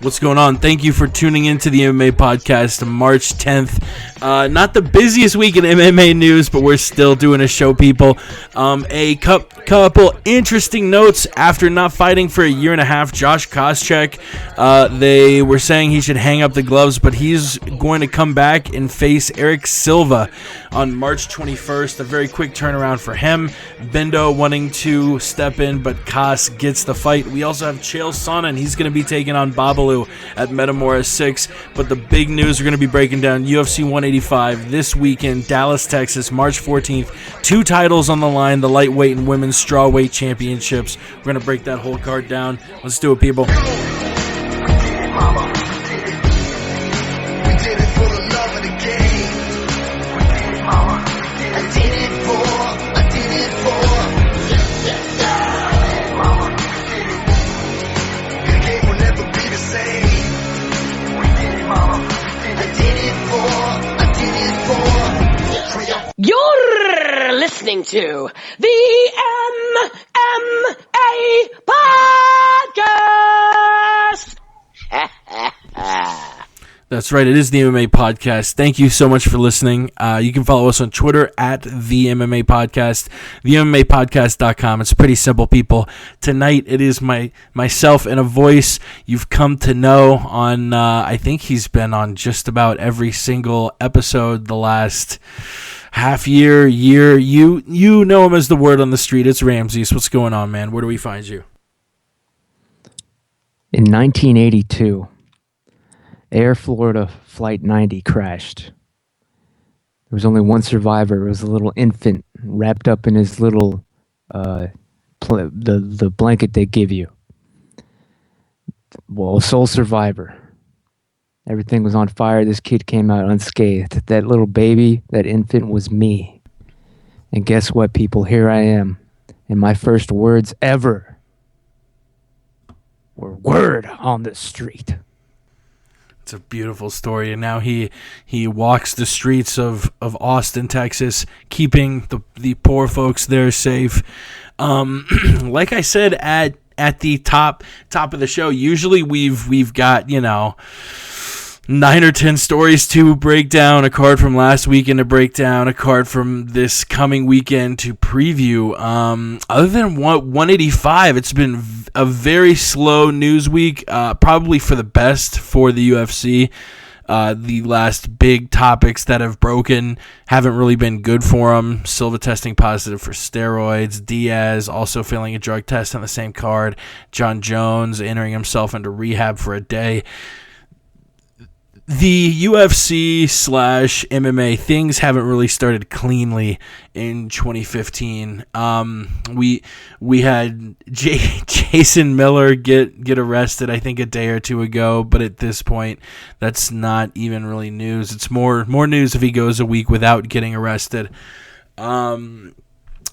What's going on? Thank you for tuning into the MMA Podcast, March 10th. Not the busiest week in MMA news, but we're still doing a show, people. A couple interesting notes after not fighting for a year and a half. Josh Koscheck, they were saying he should hang up the gloves, but he's going to come back and face Eric Silva on March 21st. A very quick turnaround for him. Bendo wanting to step in, but Kos gets the fight. We also have Chael Sonnen. He's going to be taking on Babalu at Metamoris VI. But the big news, we're going to be breaking down UFC 185 this weekend, Dallas, Texas, March 14th. 2 titles on the line, the lightweight and women's strawweight championships. We're going to break that whole card down. Let's do it, people. You're listening to the MMA Podcast! That's right, it is the MMA Podcast. Thank you so much for listening. You can follow us on Twitter at the MMA Podcast, themmmapodcast.com. It's pretty simple, people. Tonight, it is myself and a voice you've come to know on, I think he's been on just about every single episode the last half year. You know him as the word on the street. It's Ramses. What's going on, man? Where do we find you? In 1982, Air Florida Flight 90 crashed. There was only one survivor. It was a little infant wrapped up in his little, the blanket they give you. Well, sole survivor. Everything was on fire. This kid came out unscathed. That little baby, that infant was me. And guess what, people? Here I am. And my first words ever were word on the street. It's a beautiful story, and now he walks the streets of Austin, Texas, keeping the poor folks there safe. Like I said at the top of the show, usually we've got 9 or 10 stories to break down, a card from last weekend to break down, a card from this coming weekend to preview. Other than 185, it's been a very slow news week, probably for the best for the UFC. The last big topics that have broken haven't really been good for him. Silva testing positive for steroids. Diaz also failing a drug test on the same card. John Jones entering himself into rehab for a day. The UFC/MMA, things haven't really started cleanly in 2015. We had Jason Miller get arrested, I think, a day or two ago, but at this point, that's not even really news. It's more news if he goes a week without getting arrested.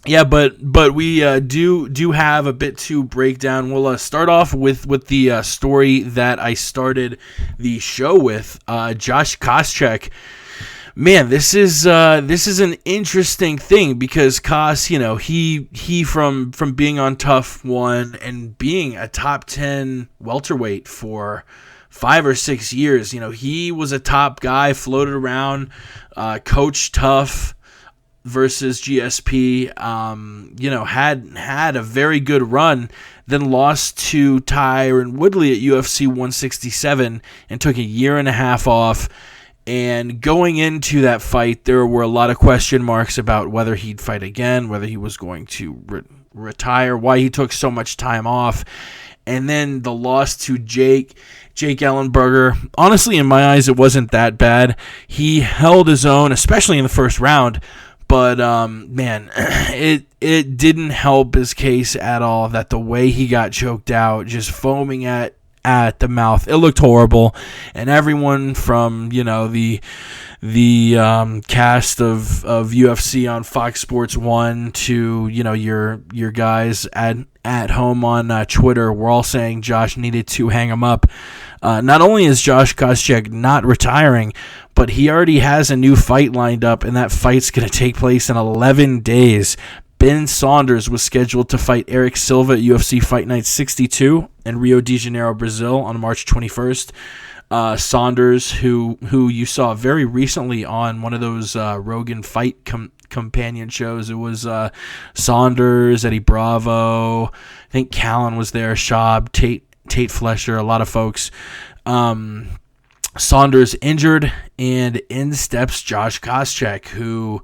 Yeah, but we do have a bit to break down. We'll start off with the story that I started the show with. Josh Koscheck. Man, this is an interesting thing because Kos, he from being on Tough One and being a top 10 welterweight for 5 or 6 years, he was a top guy, floated around, coached Tough versus GSP, had a very good run, then lost to Tyron Woodley at UFC 167 and took a year and a half off. And going into that fight, there were a lot of question marks about whether he'd fight again, whether he was going to retire, why he took so much time off. And then the loss to Jake Ellenberger. Honestly, in my eyes, it wasn't that bad. He held his own, especially in the first round. But, man, it didn't help his case at all that the way he got choked out, just foaming at the mouth, it looked horrible. And everyone from, the cast of UFC on Fox Sports 1 to, your guys at home on Twitter were all saying Josh needed to hang him up. Not only is Josh Koscheck not retiring, but he already has a new fight lined up, and that fight's going to take place in 11 days. Ben Saunders was scheduled to fight Eric Silva at UFC Fight Night 62 in Rio de Janeiro, Brazil on March 21st. Saunders, who you saw very recently on one of those Rogan Fight companion shows. It was Saunders, Eddie Bravo, I think Callan was there, Schaub, Tate Flesher, a lot of folks. Saunders injured, and in steps Josh Koscheck, who,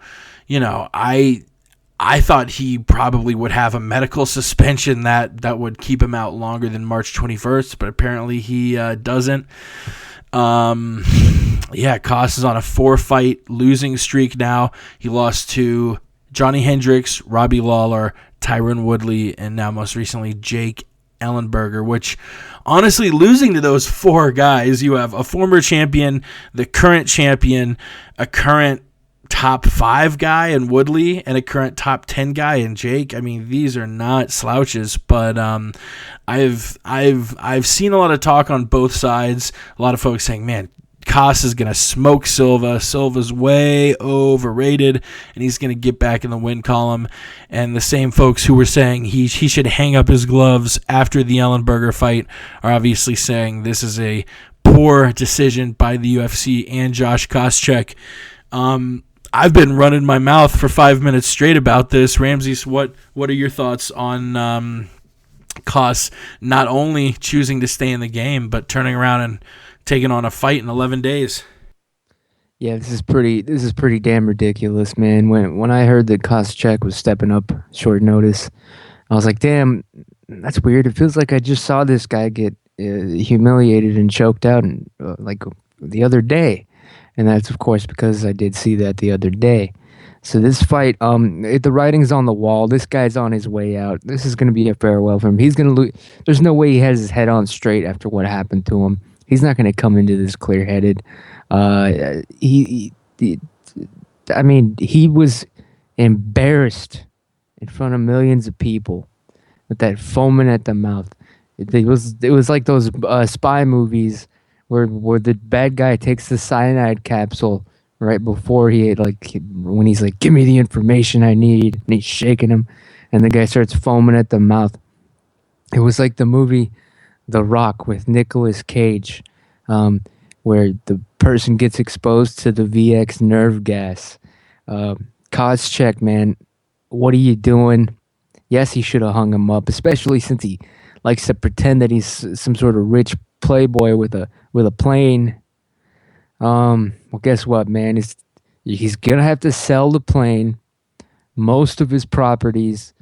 I thought he probably would have a medical suspension that would keep him out longer than March 21st, but apparently he doesn't. Koss is on a 4-fight losing streak now. He lost to Johnny Hendricks, Robbie Lawler, Tyron Woodley, and now most recently Jake Ellenberger, which honestly, losing to those 4 guys, you have a former champion, the current champion, a current top 5 guy in Woodley, and a current top 10 guy in Jake. I mean, these are not slouches, but I've seen a lot of talk on both sides. A lot of folks saying, man, Koss is going to smoke Silva. Silva's way overrated, and he's going to get back in the win column. And the same folks who were saying he should hang up his gloves after the Ellenberger fight are obviously saying this is a poor decision by the UFC and Josh Koscheck. I've been running my mouth for 5 minutes straight about this. Ramses, what are your thoughts on Koss not only choosing to stay in the game, but turning around and taking on a fight in 11 days? Yeah, this is pretty damn ridiculous, man. When I heard that Koscheck was stepping up short notice, I was like, damn, that's weird. It feels like I just saw this guy get humiliated and choked out like the other day. And that's, of course, because I did see that the other day. So this fight, the writing's on the wall. This guy's on his way out. This is going to be a farewell for him. He's going to lose. There's no way he has his head on straight after what happened to him. He's not going to come into this clear-headed. He was embarrassed in front of millions of people with that foaming at the mouth. It was like those spy movies where the bad guy takes the cyanide capsule right before when he's like, give me the information I need, and he's shaking him, and the guy starts foaming at the mouth. It was like the movie The Rock with Nicolas Cage, where the person gets exposed to the VX nerve gas. Koscheck, man, what are you doing? Yes, he should have hung him up, especially since he likes to pretend that he's some sort of rich playboy with a plane. Well, guess what, man? He's gonna have to sell the plane, most of his properties,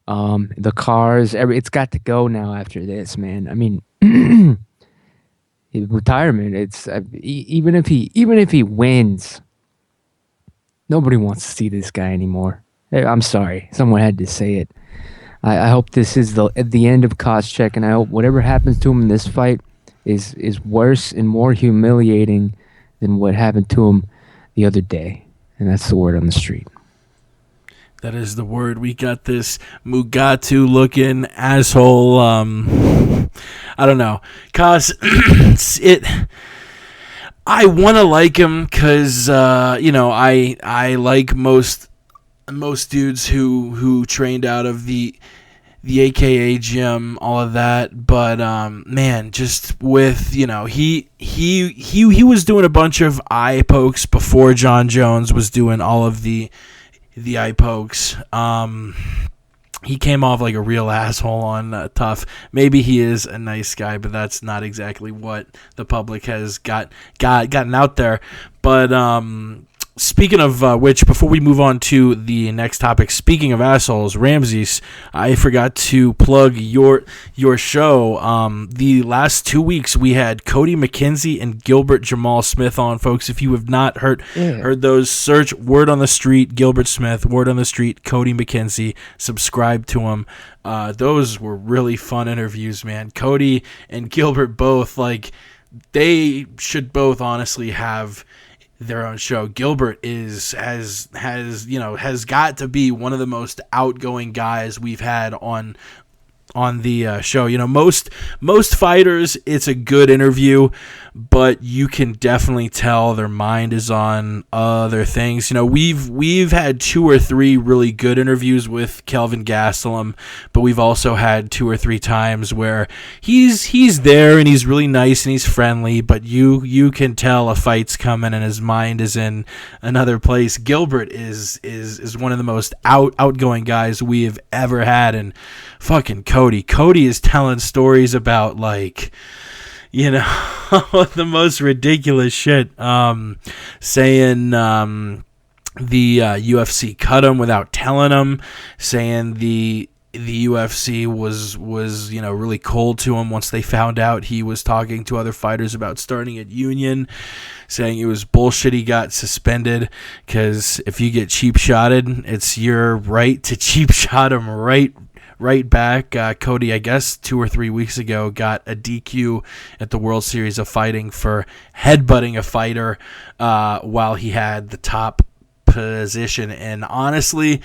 the cars. It's got to go now after this, man. I mean, retirement. It's even if he wins, nobody wants to see this guy anymore. I'm sorry, someone had to say it. I hope this is the end of Koscheck, and I hope whatever happens to him in this fight is worse and more humiliating than what happened to him the other day. And that's the word on the street. That is the word. We got this Mugatu-looking asshole. I don't know. Cause I want to like him because, I like most dudes who trained out of the AKA gym, all of that, but man, just with he was doing a bunch of eye pokes before John Jones was doing all of the eye pokes. He came off like a real asshole on Tough. Maybe he is a nice guy, but that's not exactly what the public has gotten out there. But speaking of which, before we move on to the next topic, speaking of assholes, Ramses, I forgot to plug your show. The last 2 weeks we had Cody McKenzie and Gilbert Jamal Smith on, folks. If you have not heard those, search Word on the Street, Gilbert Smith, Word on the Street, Cody McKenzie, subscribe to them. Those were really fun interviews, man. Cody and Gilbert both, they should both honestly have their own show. Gilbert has got to be one of the most outgoing guys we've had on on the show. You know, most fighters, it's a good interview, but you can definitely tell their mind is on other things. You know, we've had 2 or 3 really good interviews with Kelvin Gastelum, but we've also had 2 or 3 times where he's there and he's really nice and he's friendly, but you can tell a fight's coming and his mind is in another place. Gilbert is one of the most outgoing guys we have ever had, and fucking Cody is telling stories about, like, you know, the most ridiculous shit, saying the UFC cut him without telling him, saying the UFC was you know, really cold to him once they found out he was talking to other fighters about starting at Union, saying it was bullshit he got suspended, because if you get cheap shotted, it's your right to cheap shot him right back. Cody, I guess 2 or 3 weeks ago, got a DQ at the World Series of Fighting for headbutting a fighter while he had the top position. And honestly,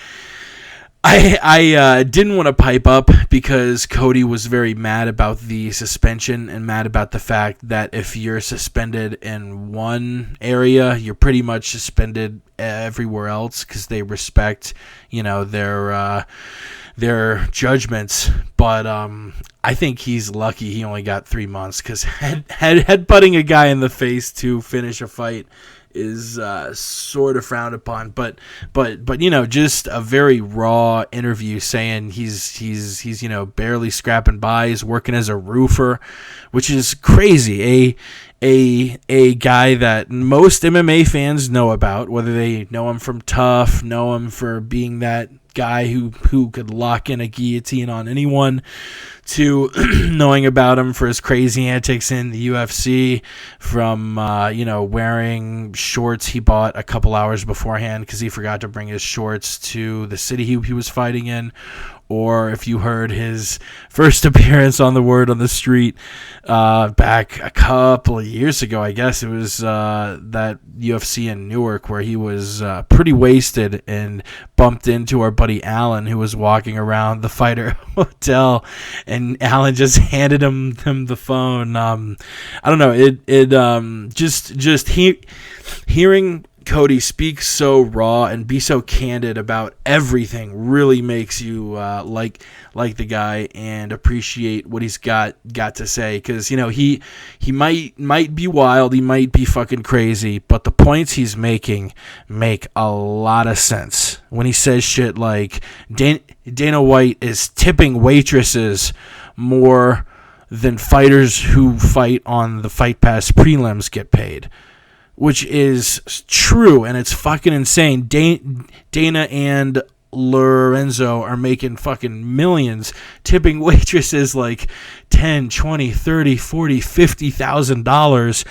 I didn't want to pipe up because Cody was very mad about the suspension and mad about the fact that if you're suspended in one area, you're pretty much suspended everywhere else, because they respect, you know, their judgments. But I think he's lucky he only got 3 months, because headbutting a guy in the face to finish a fight is sort of frowned upon. But you know, just a very raw interview saying he's you know, barely scrapping by. He's working as a roofer, which is crazy. A guy that most MMA fans know about, whether they know him from Tough, know him for being that guy who could lock in a guillotine on anyone, to knowing about him for his crazy antics in the UFC, from you know, wearing shorts he bought a couple hours beforehand because he forgot to bring his shorts to the city he was fighting in. Or if you heard his first appearance on the Word on the Street back a couple of years ago, I guess it was that UFC in Newark, where he was pretty wasted and bumped into our buddy Alan, who was walking around the fighter hotel, and Alan just handed him the phone. I don't know, just hearing Cody speak so raw and be so candid about everything really makes you like the guy and appreciate what he's got to say, because, you know, he might be wild, he might be fucking crazy, but the points he's making make a lot of sense. When he says shit like Dana White is tipping waitresses more than fighters who fight on the Fight Pass prelims get paid, which is true, and it's fucking insane. Dana and Lorenzo are making fucking millions tipping waitresses like $10, $20, $30, $40, $50,000,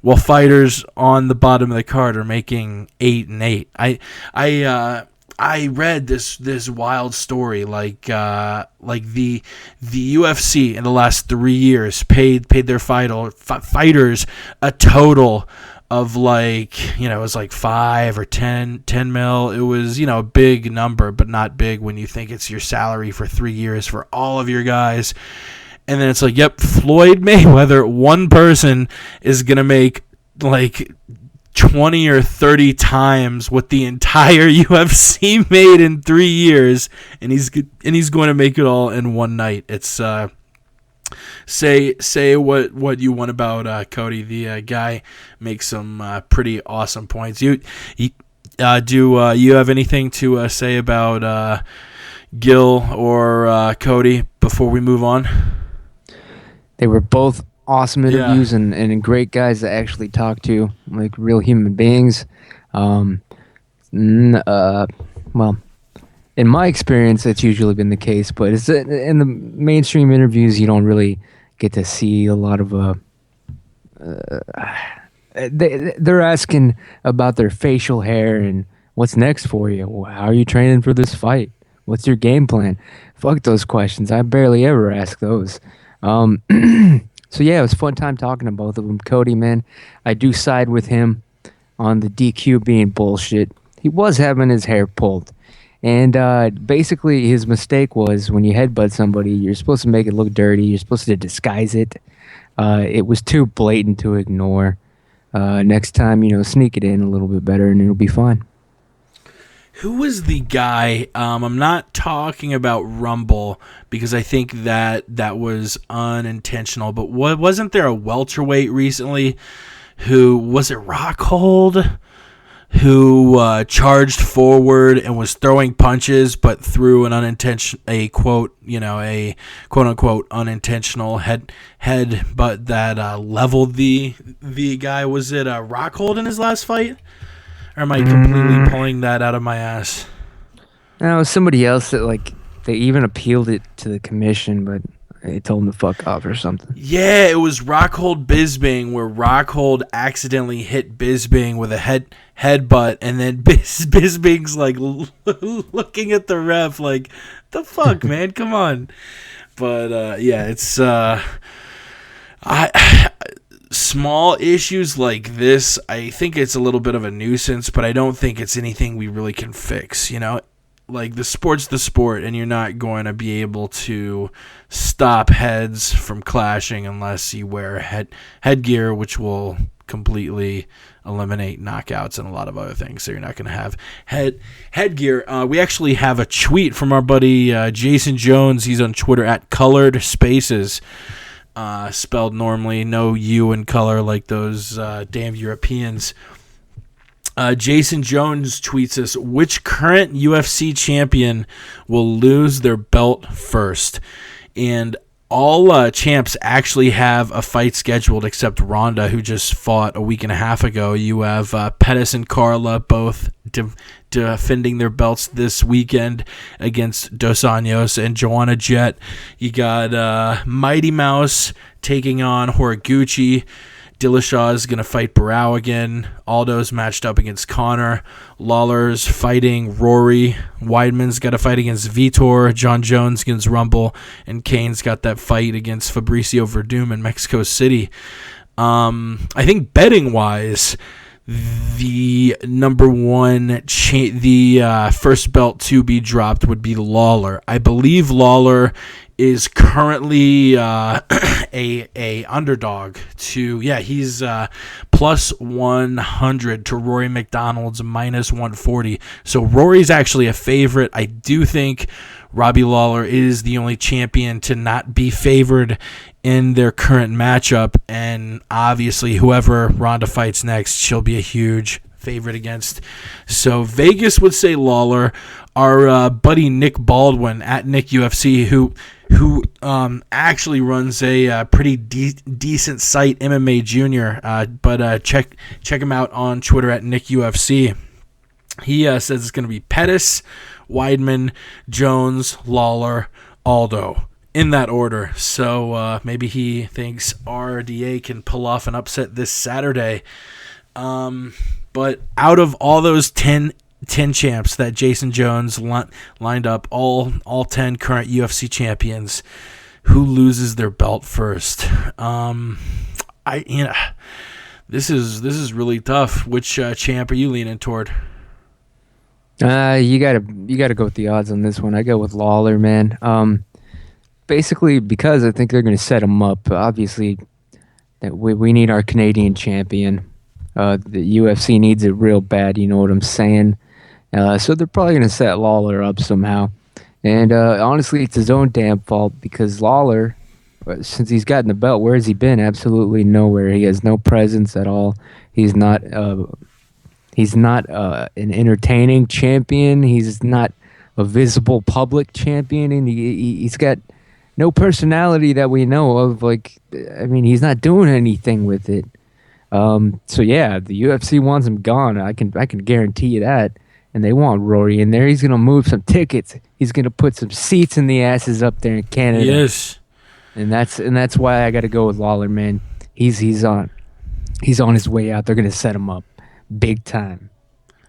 while fighters on the bottom of the card are making 8 and 8. I read this wild story, like the UFC in the last 3 years paid their fighters a total of, like, you know, it was like 5 or 10 mil. It was, you know, a big number, but not big when you think it's your salary for 3 years for all of your guys. And then it's like, yep, Floyd Mayweather, one person is going to make like 20 or 30 times what the entire UFC made in 3 years, and he's going to make it all in one night. It's Say what you want about Cody. The guy makes some pretty awesome points. Do you have anything to say about Gil or Cody before we move on? They were both awesome interviews, and great guys to actually talk to, like real human beings. Well, in my experience, that's usually been the case, but it's in the mainstream interviews, you don't really get to see a lot of they're asking about their facial hair and what's next for you. How are you training for this fight? What's your game plan? Fuck those questions. I barely ever ask those. So yeah, it was a fun time talking to both of them. Cody, man, I do side with him on the DQ being bullshit. He was having his hair pulled, And basically, his mistake was when you headbutt somebody, you're supposed to make it look dirty. You're supposed to disguise it. It was too blatant to ignore. Next time, sneak it in a little bit better, and it'll be fine. Who was the guy? I'm not talking about Rumble because I think that was unintentional. But wasn't there a welterweight recently who was it? Rockhold, who charged forward and was throwing punches, but threw a quote unquote unintentional head, but that leveled the guy. Was it Rockhold in his last fight? Or am I completely pulling that out of my ass? No, it was somebody else that they even appealed it to the commission, but they told him to fuck off or something. Yeah, it was Rockhold Bisping, where Rockhold accidentally hit Bisping with a headbutt, and then Bisping's looking at the ref like, the fuck, man, come on. But yeah, it's small issues like this, I think it's a little bit of a nuisance, but I don't think it's anything we really can fix, Like, the sport's the sport, and you're not going to be able to stop heads from clashing unless you wear headgear, which will completely eliminate knockouts and a lot of other things, so you're not going to have headgear. We actually have a tweet from our buddy Jason Jones. He's on Twitter at Colored Spaces. Spelled normally, no U in color like those damn Europeans. Jason Jones tweets us, which current UFC champion will lose their belt first? And all champs actually have a fight scheduled except Ronda, who just fought a week and a half ago. You have Pettis and Carla both defending their belts this weekend against Dos Anjos and Joanna Jett. You got Mighty Mouse taking on Horiguchi. Dillashaw is going to fight Barao again. Aldo's matched up against Conor. Lawler's fighting Rory. Weidman's got a fight against Vitor. John Jones against Rumble. And Kane's got that fight against Fabricio Verdum in Mexico City. I think betting-wise, the number one, the first belt to be dropped would be Lawler. I believe Lawler is currently a underdog to, he's plus 100 to Rory McDonald's minus 140. So Rory's actually a favorite. I do think Robbie Lawler is the only champion to not be favored in their current matchup, and obviously whoever Ronda fights next, she'll be a huge favorite against. So Vegas would say Lawler. Our buddy Nick Baldwin at Nick UFC, who actually runs a pretty decent site, MMA Junior, but check him out on Twitter at Nick UFC. He says it's going to be Pettis, Weidman, Jones, Lawler, Aldo, in that order. So maybe he thinks RDA can pull off an upset this Saturday. But out of all those 10 champs that Jason Jones lined up, all 10 current UFC champions, who loses their belt first? This is really tough. Which champ are you leaning toward? You gotta go with the odds on this one. I go with Lawler, man. Basically because I think they're gonna set him up. Obviously, that we need our Canadian champion. The UFC needs it real bad. You know what I'm saying? So they're probably gonna set Lawler up somehow. And honestly, it's his own damn fault because Lawler, since he's gotten the belt, where has he been? Absolutely nowhere. He has no presence at all. He's not an entertaining champion. He's not a visible public champion, and he's got no personality that we know of. He's not doing anything with it. So yeah, the UFC wants him gone. I can guarantee you that. And they want Rory in there. He's gonna move some tickets. He's gonna put some seats in the asses up there in Canada. Yes. And that's why I got to go with Lawler, man. He's on his way out. They're gonna set him up big time.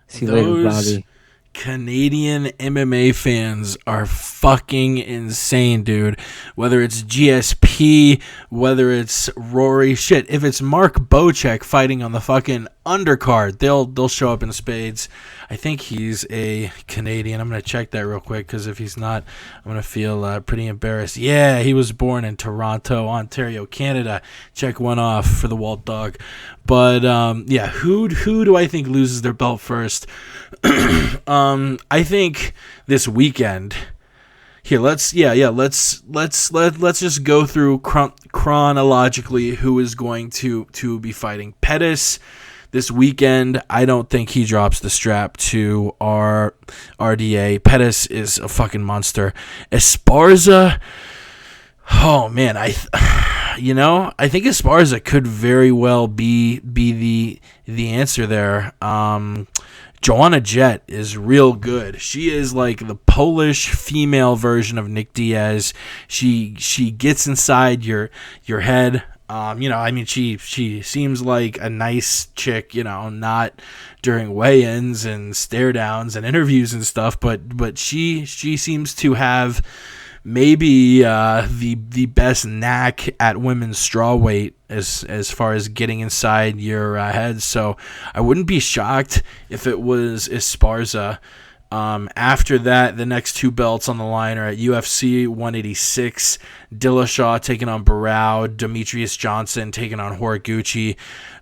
See you later, Robbie. Canadian MMA fans are fucking insane, dude. Whether it's GSP, whether it's Rory, shit. If it's Mark Bocheck fighting on the fucking undercard, they'll show up in spades. I think he's a Canadian. I'm going to check that real quick, because if he's not, I'm going to feel pretty embarrassed. Yeah, he was born in Toronto, Ontario, Canada. Check one off for the Walt Dog. But yeah, who do I think loses their belt first? I think this weekend. Here, let's just go through chronologically who is going to be fighting. Pettis this weekend, I don't think he drops the strap to our RDA. Pettis is a fucking monster. Esparza, oh man, I think Esparza could very well be the answer there. Joanna Jett is real good. She is like the Polish female version of Nick Diaz. She gets inside your head. She seems like a nice chick, not during weigh-ins and stare-downs and interviews and stuff, but she seems to have maybe the best knack at women's strawweight as far as getting inside your head. So I wouldn't be shocked if it was Esparza. After that, the next two belts on the line are at UFC 186. Dillashaw taking on Barao. Demetrius Johnson taking on Horiguchi.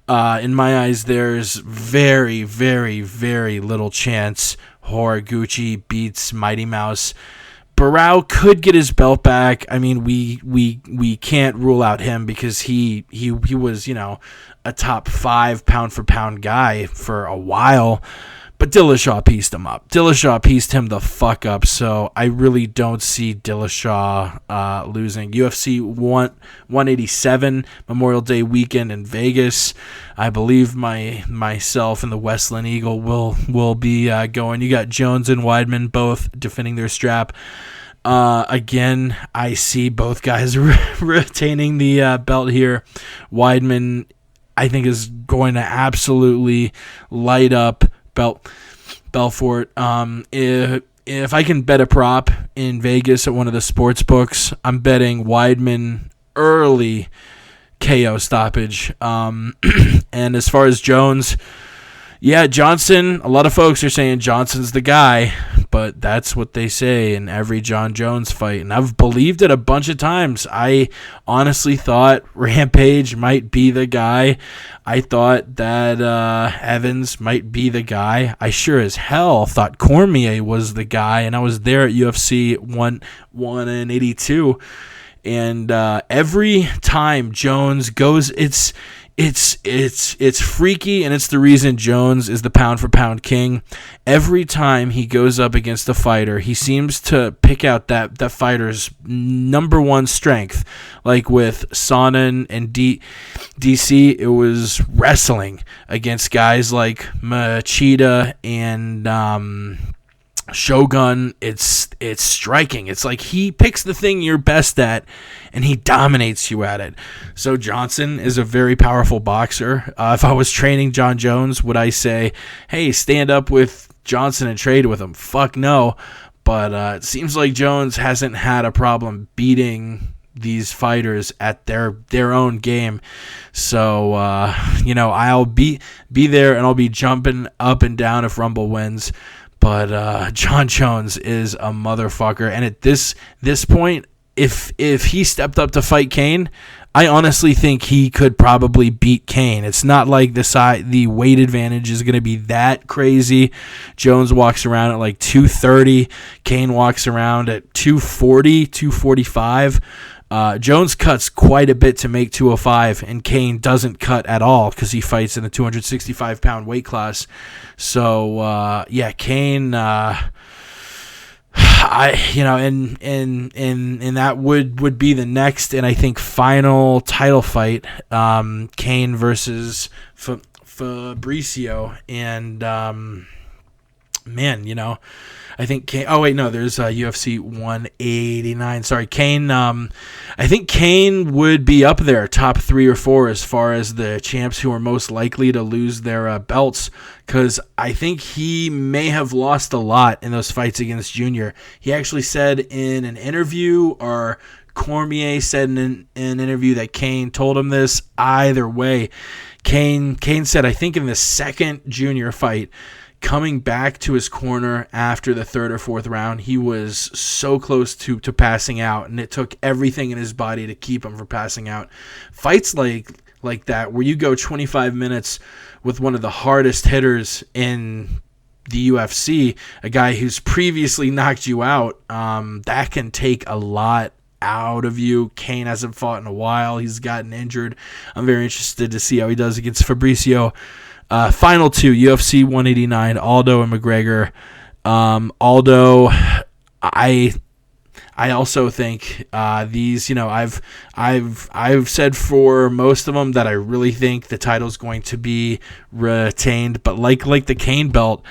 In my eyes, there's very, very, very little chance Horiguchi beats Mighty Mouse. Barao could get his belt back. I mean, we can't rule out him, because he was, a top 5 pound for pound guy for a while. But Dillashaw pieced him up. Dillashaw pieced him the fuck up, so I really don't see Dillashaw losing. UFC 187, Memorial Day weekend in Vegas. I believe myself and the Westland Eagle will be going. You got Jones and Weidman both defending their strap. Again, I see both guys retaining the belt here. Weidman, I think, is going to absolutely light up Belfort. If I can bet a prop in Vegas at one of the sports books, I'm betting Weidman early KO stoppage. And as far as Jones, yeah, Johnson, a lot of folks are saying Johnson's the guy, but that's what they say in every John Jones fight, and I've believed it a bunch of times. I honestly thought Rampage might be the guy. I thought that Evans might be the guy. I sure as hell thought Cormier was the guy, and I was there at UFC 182, and every time Jones goes, it's freaky, and it's the reason Jones is the pound for pound king. Every time he goes up against a fighter, he seems to pick out that fighter's number one strength. Like with Sonnen and DC, it was wrestling against guys like Machida and Shogun. It's striking. It's like he picks the thing you're best at and he dominates you at it. So Johnson is a very powerful boxer. If I was training John Jones, would I say, hey, stand up with Johnson and trade with him? Fuck no. But it seems like Jones hasn't had a problem beating these fighters at their own game. So I'll be there, and I'll be jumping up and down if Rumble wins. But John Jones is a motherfucker, and at this point, if he stepped up to fight Kane, I honestly think he could probably beat Kane. It's not like the weight advantage is going to be that crazy. Jones walks around at like 230. Kane walks around at 240, 245. Jones cuts quite a bit to make 205, and Kane doesn't cut at all because he fights in the 265-pound weight class. So, Kane, and that would be the next and I think final title fight, Kane versus Fabricio, and I think Kane. Oh wait, no. There's UFC 189. Sorry, Kane. I think Kane would be up there, top 3 or 4, as far as the champs who are most likely to lose their belts. Because I think he may have lost a lot in those fights against Junior. He actually said in an interview or Cormier said in an interview that Kane told him this. Either way, Kane said, I think in the second junior fight, coming back to his corner after the third or fourth round, he was so close to passing out, and it took everything in his body to keep him from passing out. Fights like that, where you go 25 minutes with one of the hardest hitters in the UFC, a guy who's previously knocked you out, that can take a lot out of you. Kane hasn't fought in a while. He's gotten injured. I'm very interested to see how he does against Fabricio. Final two, UFC 189, Aldo and McGregor. Aldo, I also think these, I've said for most of them that I really think the title's going to be retained, but like the Kane belt,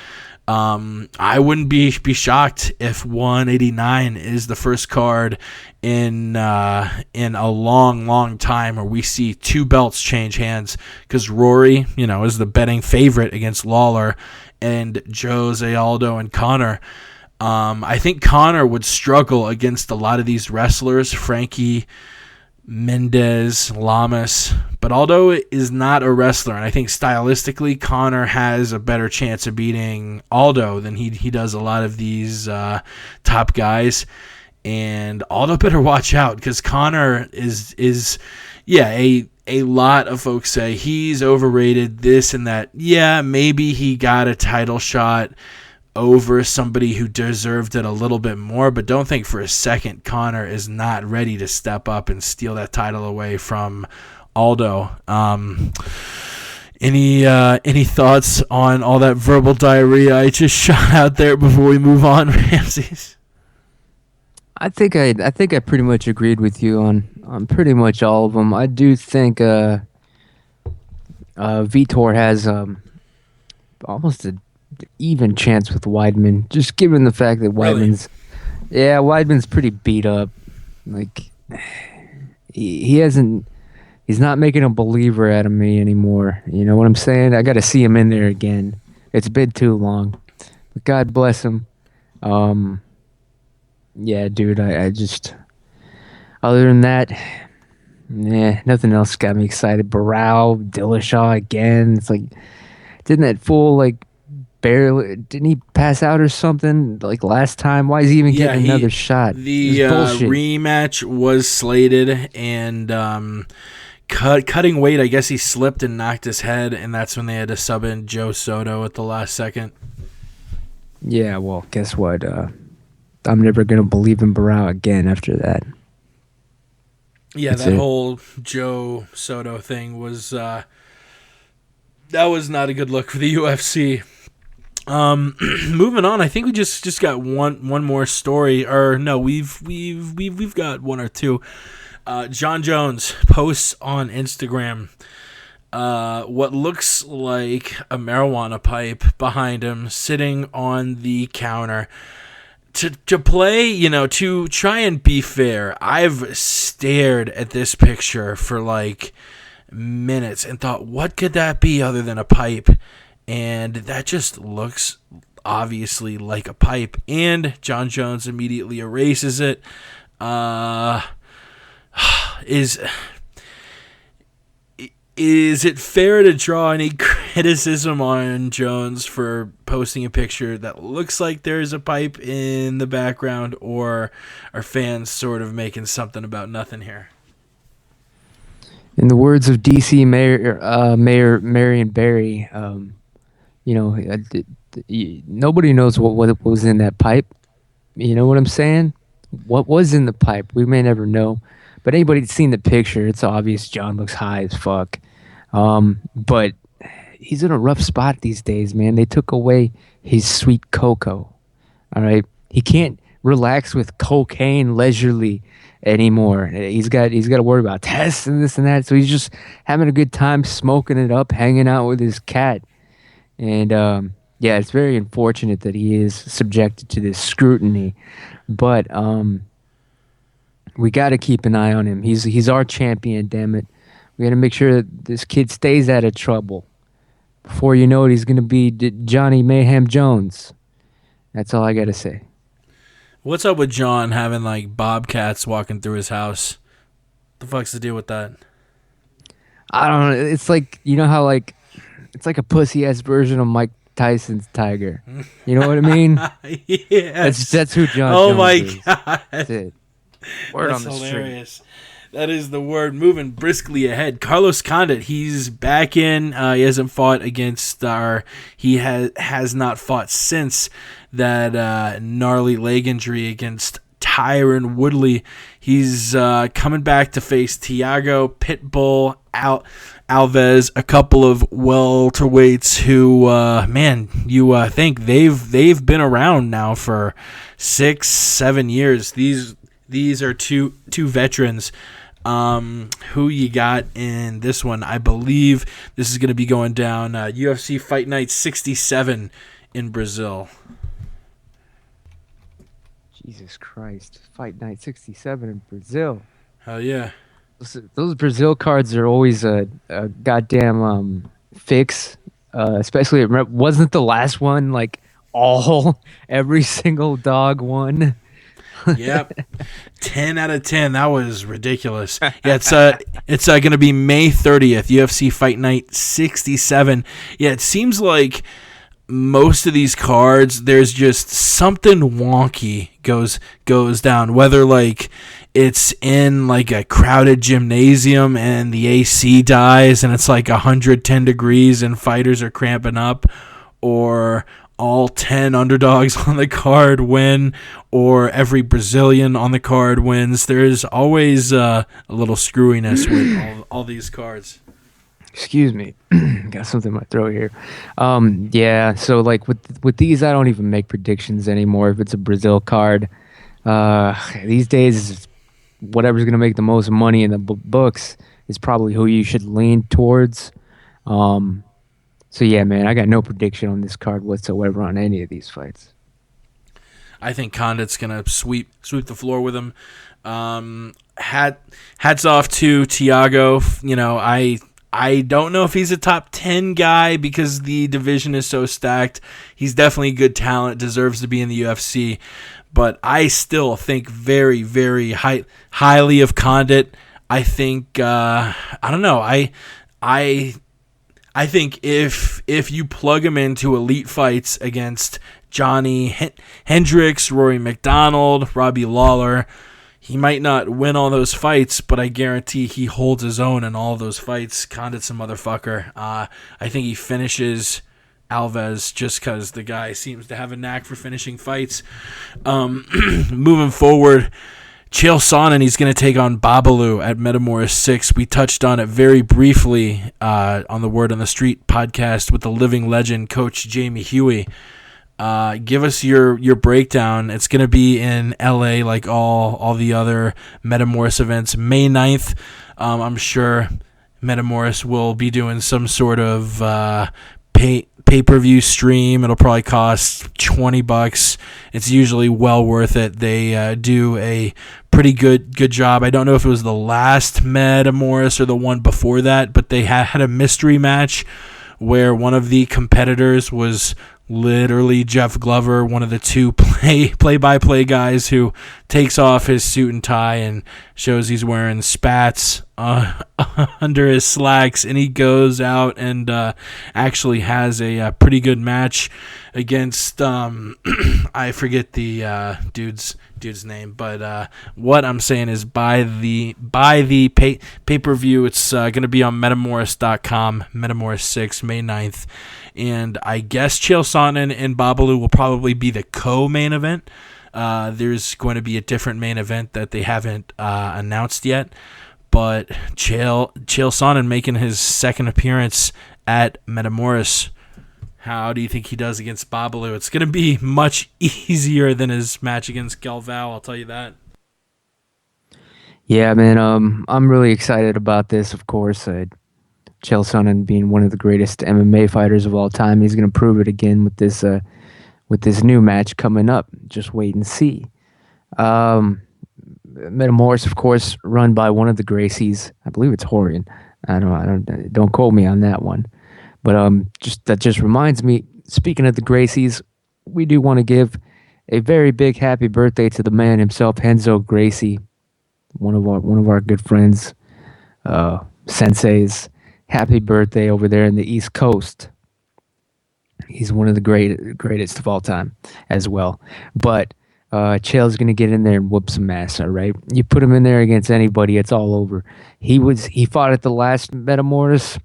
I wouldn't be shocked if 189 is the first card in a long time where we see two belts change hands, because Rory, is the betting favorite against Lawler, and Jose Aldo and Conor. I think Conor would struggle against a lot of these wrestlers, Frankie, Mendez, Lamas, but Aldo is not a wrestler, and I think stylistically Conor has a better chance of beating Aldo than he does a lot of these top guys. And Aldo better watch out, because Conor is a lot of folks say he's overrated, this and that. Yeah, maybe he got a title shot over somebody who deserved it a little bit more, but don't think for a second Conor is not ready to step up and steal that title away from Aldo. Any thoughts on all that verbal diarrhea I just shot out there before we move on, Ramses? I think I pretty much agreed with you on pretty much all of them. I do think Vitor has almost an even chance with Weidman, just given the fact that Weidman's pretty beat up. Like he's not making a believer out of me anymore. You know what I'm saying? I got to see him in there again. It's been too long, but God bless him. Yeah, dude, I just, other than that, nothing else got me excited. Barrow, Dillashaw again. It's like, didn't that fool, didn't he pass out or something, last time? Why is he even getting another shot? The rematch was slated, and cutting weight, I guess he slipped and knocked his head, and that's when they had to sub in Joe Soto at the last second. Yeah, well, guess what? I'm never going to believe in Barrow again after that. Yeah, that's that whole Joe Soto thing was that was not a good look for the UFC. Moving on, I think we just got one more story, or no, we've got one or two. John Jones posts on Instagram what looks like a marijuana pipe behind him sitting on the counter. To play, to try and be fair, I've stared at this picture for minutes and thought, what could that be other than a pipe? And that just looks obviously like a pipe. And John Jones immediately erases it. Is it fair to draw any criticism on Jones for posting a picture that looks like there's a pipe in the background, or are fans sort of making something about nothing here? In the words of DC Mayor Marion Barry, nobody knows what was in that pipe. You know what I'm saying? What was in the pipe? We may never know. But anybody that's seen the picture, it's obvious John looks high as fuck. But he's in a rough spot these days, man. They took away his sweet cocoa. All right? He can't relax with cocaine leisurely anymore. He's got to worry about tests and this and that. So he's just having a good time smoking it up, hanging out with his cat. And it's very unfortunate that he is subjected to this scrutiny. But we got to keep an eye on him. He's our champion, damn it. We got to make sure that this kid stays out of trouble. Before you know it, he's going to be Johnny Mayhem Jones. That's all I got to say. What's up with John having like bobcats walking through his house? The fuck's the deal with that? I don't know. It's like, you know how like it's like a pussy ass version of Mike Tyson's tiger. You know what I mean? Yes. That's who John Oh Jones my is. god. That's it. Word That's on the hilarious. street. That is the word. Moving briskly ahead. Carlos Condit, he's back in. He hasn't fought against he has not fought since that gnarly leg injury against Tyron Woodley. He's coming back to face Thiago Pitbull Alves, a couple of welterweights who, you think they've been around now for 6-7 years. These are two veterans. Who you got in this one? I believe this is going to be going down UFC Fight Night 67 in Brazil. Jesus Christ. Fight Night 67 in Brazil. Hell yeah. Those Brazil cards are always a goddamn fix. Especially, wasn't the last one like every single dog won? Yep. 10 out of 10. That was ridiculous. Yeah, it's going to be May 30th, UFC Fight Night 67. Yeah, it seems like most of these cards, there's just something wonky goes down, whether like it's in like a crowded gymnasium and the AC dies and it's like 110 degrees and fighters are cramping up, or all 10 underdogs on the card win, or every Brazilian on the card wins. There's always a little screwiness with all these cards. Excuse me. Got something in my throat here. Yeah, so like with these, I don't even make predictions anymore. If it's a Brazil card, these days, whatever's going to make the most money in the books is probably who you should lean towards. So yeah, man, I got no prediction on this card whatsoever on any of these fights. I think Condit's going to sweep the floor with him. Hats off to Thiago. You know, I don't know if he's a top 10 guy because the division is so stacked. He's definitely good talent, deserves to be in the UFC. But I still think very, very highly of Condit. I think, I don't know. I think if you plug him into elite fights against Johnny Hendricks, Rory McDonald, Robbie Lawler, he might not win all those fights, but I guarantee he holds his own in all those fights. Condit's a motherfucker. I think he finishes Alves just because the guy seems to have a knack for finishing fights. Moving forward, Chael Sonnen, he's going to take on Babalu at Metamoris VI. We touched on it very briefly on the Word on the Street podcast with the living legend, Coach Jamie Huey. Give us your breakdown. It's going to be in LA like all the other Metamoris events. May 9th, I'm sure Metamoris will be doing some sort of pay-per-view stream. It'll probably cost $20. It's usually well worth it. They do a pretty good job. I don't know if it was the last Metamoris or the one before that, but they had a mystery match where one of the competitors was literally Jeff Glover, one of the two play-by-play guys who takes off his suit and tie and shows he's wearing spats under his slacks, and he goes out and actually has a pretty good match against I forget the dude's name, but what I'm saying is buy the pay-per-view. It's going to be on Metamoris.com, Metamoris 6, May 9th. And I guess Chael Sonnen and Babalu will probably be the co-main event. There's going to be a different main event that they haven't announced yet. But Chael Sonnen making his second appearance at Metamoris. How do you think he does against Babalu? It's going to be much easier than his match against Galvao, I'll tell you that. Yeah, man, I'm really excited about this, of course. Chael Sonnen being one of the greatest MMA fighters of all time. He's going to prove it again with this new match coming up. Just wait and see. Metamoris, of course, run by one of the Gracies. I believe it's Horian. Don't quote me on that one. But that just reminds me, speaking of the Gracies, we do want to give a very big happy birthday to the man himself, Henzo Gracie, one of our good friends, senseis. Happy birthday over there in the East Coast. He's one of the greatest of all time as well. But Chael's gonna get in there and whoop some ass. All right, you put him in there against anybody, it's all over. He fought at the last Metamoris.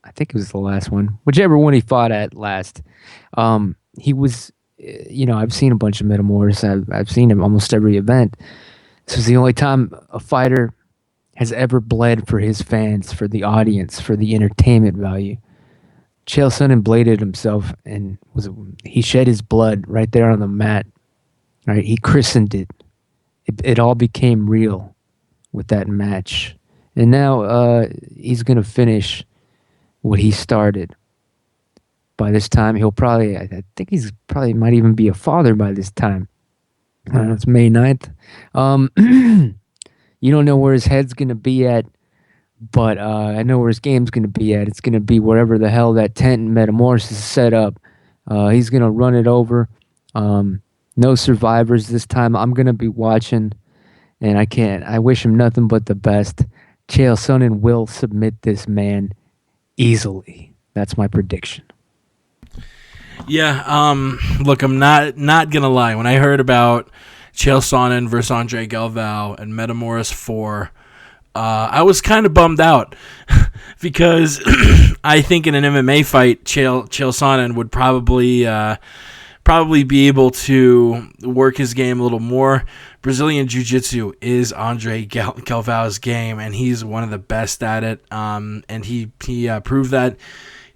I think it was the last one, whichever one he fought at last. He was, I've seen a bunch of Metamoris. I've seen him almost every event. This is the only time a fighter has ever bled for his fans, for the audience, for the entertainment value. Chael Sonnen bladed himself and he shed his blood right there on the mat. Right, he christened it. It all became real with that match, and now he's gonna finish what he started. By this time, he'll probably, I think he's probably might even be a father by this time. It's May 9th. You don't know where his head's going to be at, but I know where his game's going to be at. It's going to be wherever the hell that tent in Metamoris is set up. He's going to run it over. No survivors this time. I'm going to be watching, and I wish him nothing but the best. Chael Sonnen will submit this man easily. That's my prediction. Yeah, look, I'm not gonna lie. When I heard about Chael Sonnen versus Andre Galvao and Metamoris VI, I was kind of bummed out because I think in an MMA fight, Chael Sonnen would probably be able to work his game a little more. Brazilian Jiu-Jitsu is Andre Galvao's game, and he's one of the best at it. And he proved that.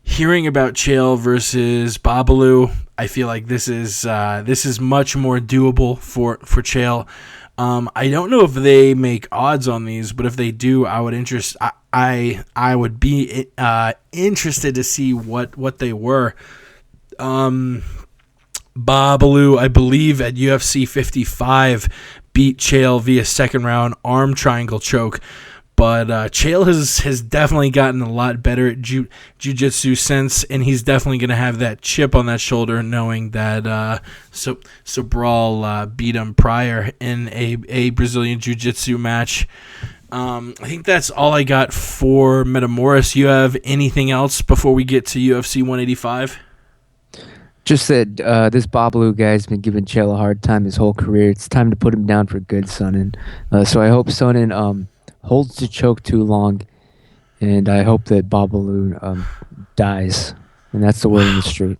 Hearing about Chael versus Babalu, I feel like this is much more doable for Chael. I don't know if they make odds on these, but if they do, I would be interested to see what they were. Babalu, I believe at UFC 55, beat Chael via second round arm triangle choke. But Chael has definitely gotten a lot better at jiu-jitsu since, and he's definitely going to have that chip on that shoulder knowing that Sobral beat him prior in a Brazilian jiu-jitsu match. I think that's all I got for Metamoris. You have anything else before we get to UFC 185? Just that this Babalu guy's been giving Chael a hard time his whole career. It's time to put him down for good, Sonnen. So I hope Sonnen holds the choke too long, and I hope that Babalu dies. And that's the word in the street.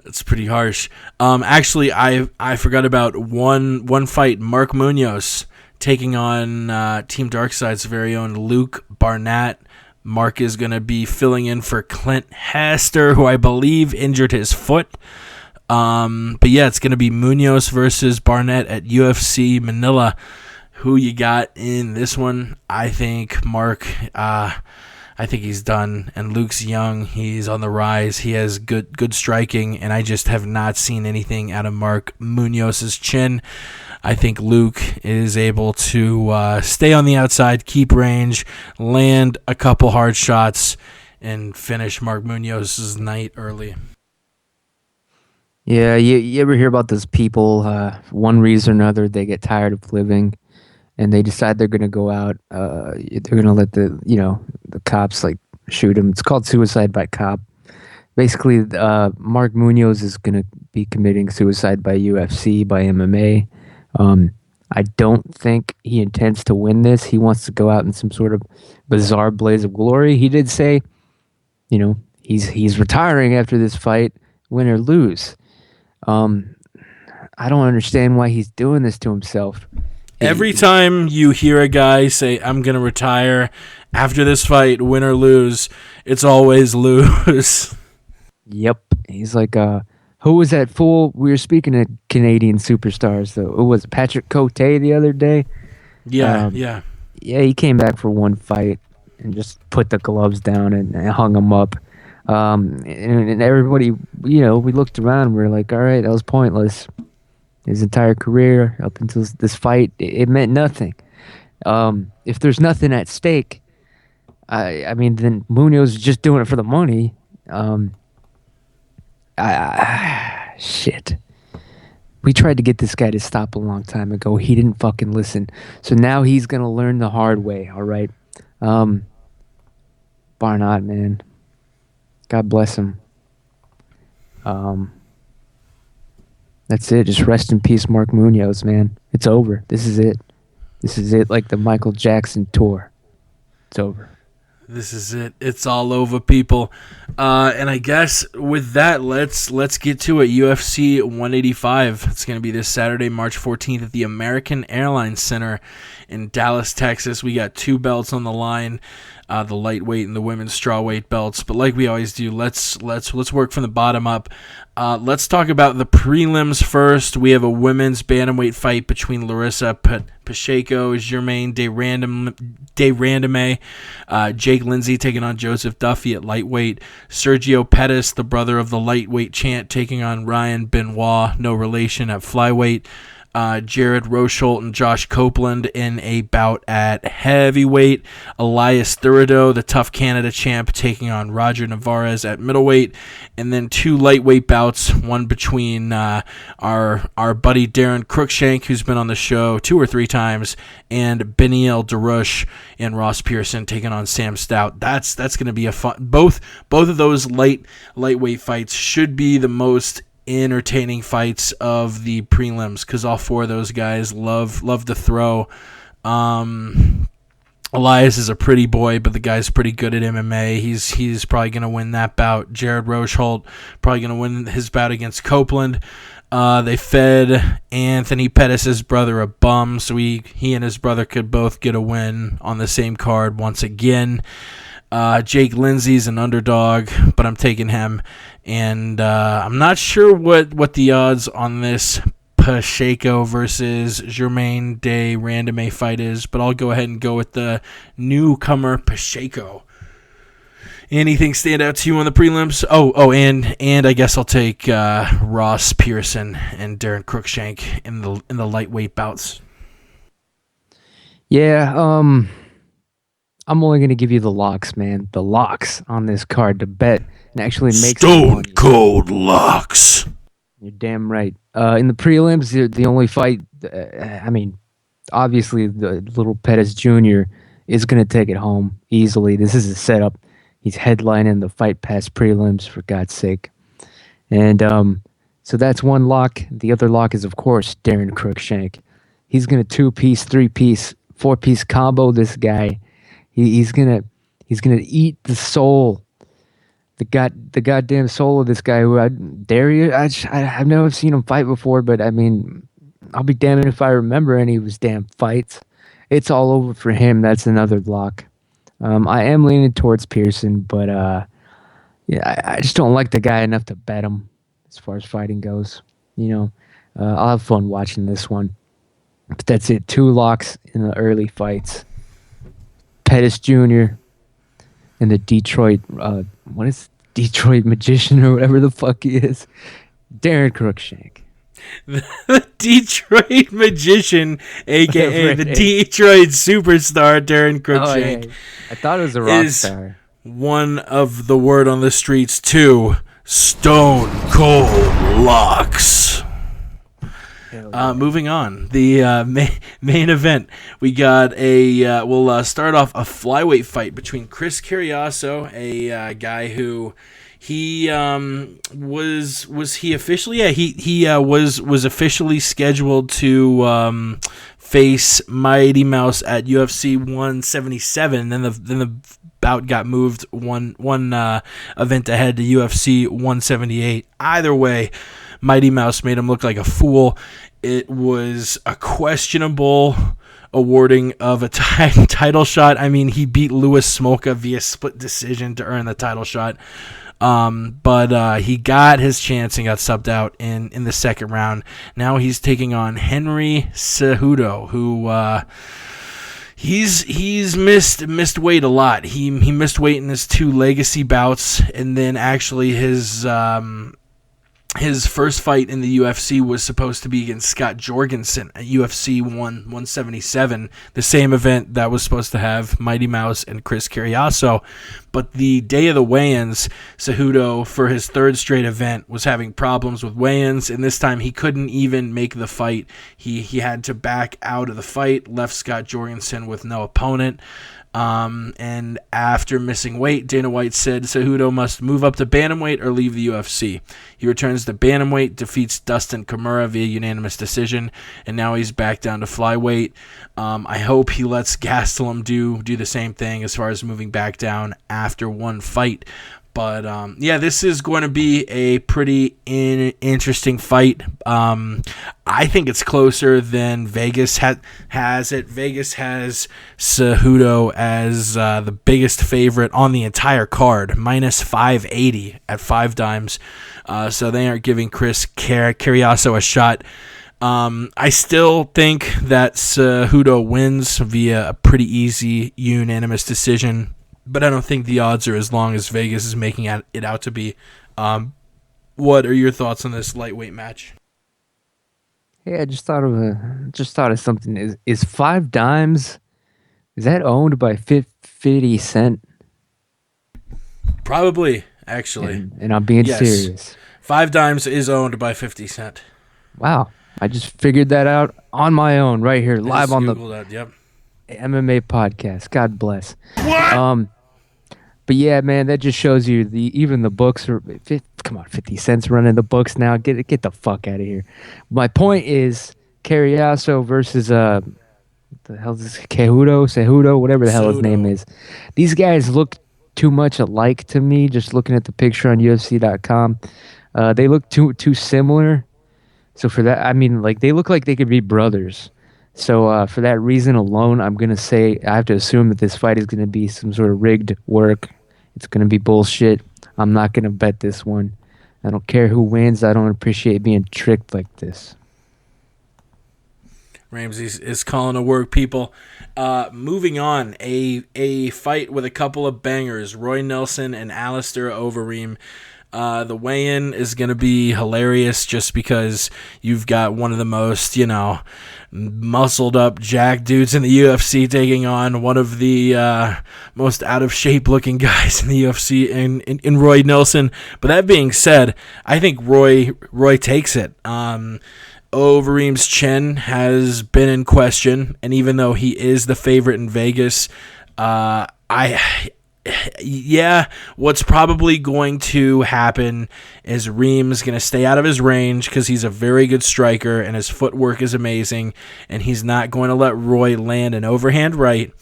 That's pretty harsh. Actually, I forgot about one fight. Mark Munoz taking on Team Darkside's very own Luke Barnett. Mark is going to be filling in for Clint Hester, who I believe injured his foot. But yeah, it's going to be Munoz versus Barnett at UFC Manila. Who you got in this one? I think Mark, I think he's done. And Luke's young. He's on the rise. He has good striking. And I just have not seen anything out of Mark Munoz's chin. I think Luke is able to stay on the outside, keep range, land a couple hard shots, and finish Mark Munoz's night early. Yeah, you ever hear about those people, one reason or another, they get tired of living, and they decide they're going to go out, they're going to let the cops, shoot them. It's called suicide by cop. Basically, Mark Munoz is going to be committing suicide by UFC, by MMA. I don't think he intends to win this. He wants to go out in some sort of bizarre blaze of glory. He did say, he's retiring after this fight, win or lose. I don't understand why he's doing this to himself. Every time you hear a guy say, I'm going to retire after this fight, win or lose, it's always lose. Yep. He's like, who was that fool? We were speaking of Canadian superstars, though. Who was it? Patrick Cote the other day? Yeah. Yeah, he came back for one fight and just put the gloves down and hung them up. And everybody, we looked around and we were like, all right, that was pointless. His entire career up until this fight, it meant nothing. If there's nothing at stake, I mean, then Munoz is just doing it for the money. Shit. We tried to get this guy to stop a long time ago. He didn't fucking listen. So now he's going to learn the hard way, all right? Barnott, man. God bless him. That's it. Just rest in peace, Mark Munoz, man. It's over. This is it. This is it, like the Michael Jackson tour. It's over. This is it. It's all over, people. And I guess with that, let's get to it. UFC 185. It's going to be this Saturday, March 14th at the American Airlines Center in Dallas, Texas. We got 2 belts on the line, the lightweight and the women's strawweight belts. But like we always do, let's work from the bottom up. Let's talk about the prelims first. We have a women's bantamweight fight between Larissa Pacheco, Germaine de Randamie, Jake Lindsay taking on Joseph Duffy at lightweight, Sergio Pettis, the brother of the lightweight champ, taking on Ryan Benoit, no relation, at flyweight. Jared Rosholt and Josh Copeland in a bout at heavyweight. Elias Thurido, the Tough Canada champ, taking on Roger Navarez at middleweight. And then 2 lightweight bouts, one between our buddy Darren Cruikshank, who's been on the show 2 or 3 times, and Beniel Darush and Ross Pearson taking on Sam Stout. That's going to be a fun. Both of those lightweight fights should be the most entertaining fights of the prelims, because all 4 of those guys love to throw. Elias is a pretty boy, but the guy's pretty good at MMA. He's probably going to win that bout. Jared Rosholt probably going to win his bout against Copeland. They fed Anthony Pettis' brother a bum, so he and his brother could both get a win on the same card once again. Jake Lindsay's an underdog, but I'm taking him. And I'm not sure what the odds on this Pacheco versus Germaine de Randamie fight is, but I'll go ahead and go with the newcomer Pacheco. Anything stand out to you on the prelims? And I guess I'll take Ross Pearson and Darren Cruikshank in the lightweight bouts. Yeah, I'm only going to give you the locks, man. The locks on this card to bet and actually make Stone Cold Locks. You're damn right. In the prelims, the only fight, obviously the little Pettis Jr. is going to take it home easily. This is a setup. He's headlining the Fight Pass prelims, for God's sake. And so that's one lock. The other lock is, of course, Darren Cruikshank. He's going to 2-piece, 3-piece, 4-piece combo this guy. He's gonna eat the soul, the goddamn soul of this guy. Who I've never seen him fight before, but I mean, I'll be damned if I remember any of his damn fights. It's all over for him. That's another lock. I am leaning towards Pearson, but I just don't like the guy enough to bet him as far as fighting goes. I'll have fun watching this one. But that's it. 2 locks in the early fights. Pettis Jr. and the Detroit Magician or whatever the fuck he is, Darren Cruikshank. The Detroit Magician, a.k.a. the Detroit Superstar, Darren Cruikshank. Yeah. I thought it was a rock star. One of the word on the streets, 2 Stone Cold Locks. Moving on, the main event, we got we'll start off a flyweight fight between Chris Cariaso, a guy who he was he officially he was officially scheduled to face Mighty Mouse at UFC 177. Then the bout got moved one event ahead to UFC 178. Either way, Mighty Mouse made him look like a fool. It was a questionable awarding of a title shot. I mean, he beat Louis Smolka via split decision to earn the title shot. But he got his chance and got subbed out in the second round. Now he's taking on Henry Cejudo, who he's missed weight a lot. He missed weight in his 2 legacy bouts, and then actually his his first fight in the UFC was supposed to be against Scott Jorgensen at UFC 177, the same event that was supposed to have Mighty Mouse and Chris Carriazo. But the day of the weigh-ins, Cejudo, for his third straight event, was having problems with weigh-ins, and this time he couldn't even make the fight. He had to back out of the fight, left Scott Jorgensen with no opponent. And after missing weight, Dana White said Cejudo must move up to bantamweight or leave the UFC. He returns to bantamweight, defeats Dustin Kimura via unanimous decision, and now he's back down to flyweight. I hope he lets Gastelum do the same thing as far as moving back down after one fight. But, this is going to be a pretty interesting fight. I think it's closer than Vegas has it. Vegas has Cejudo as the biggest favorite on the entire card, minus 580 at 5 dimes. So they aren't giving Chris Carriazo a shot. I still think that Cejudo wins via a pretty easy unanimous decision, but I don't think the odds are as long as Vegas is making it out to be. What are your thoughts on this lightweight match? Hey, I just thought of something. Is 5 dimes, is that owned by 50 Cent? Probably, actually. And I'm being serious. 5 dimes is owned by 50 Cent. Wow. I just figured that out on my own right here, live on the MMA podcast. God bless. What? But yeah, man, that just shows you even the books are. Come on, 50 Cent's running the books now. Get the fuck out of here. My point is Carriazo versus the hell is this? Cejudo, whatever the hell his name is. These guys look too much alike to me. Just looking at the picture on UFC.com, they look too similar. So for that, I mean, like they look like they could be brothers. So for that reason alone, I'm going to say I have to assume that this fight is going to be some sort of rigged work. It's going to be bullshit. I'm not going to bet this one. I don't care who wins. I don't appreciate being tricked like this. Ramsey is calling to work, people. Moving on, a fight with a couple of bangers, Roy Nelson and Alistair Overeem. The weigh-in is going to be hilarious just because you've got one of the most, muscled up jack dudes in the UFC taking on one of the most out-of-shape looking guys in the UFC in Roy Nelson. But that being said, I think Roy takes it. Overeem's chin has been in question, and even though he is the favorite in Vegas, what's probably going to happen is Reem's going to stay out of his range because he's a very good striker and his footwork is amazing, and he's not going to let Roy land an overhand right.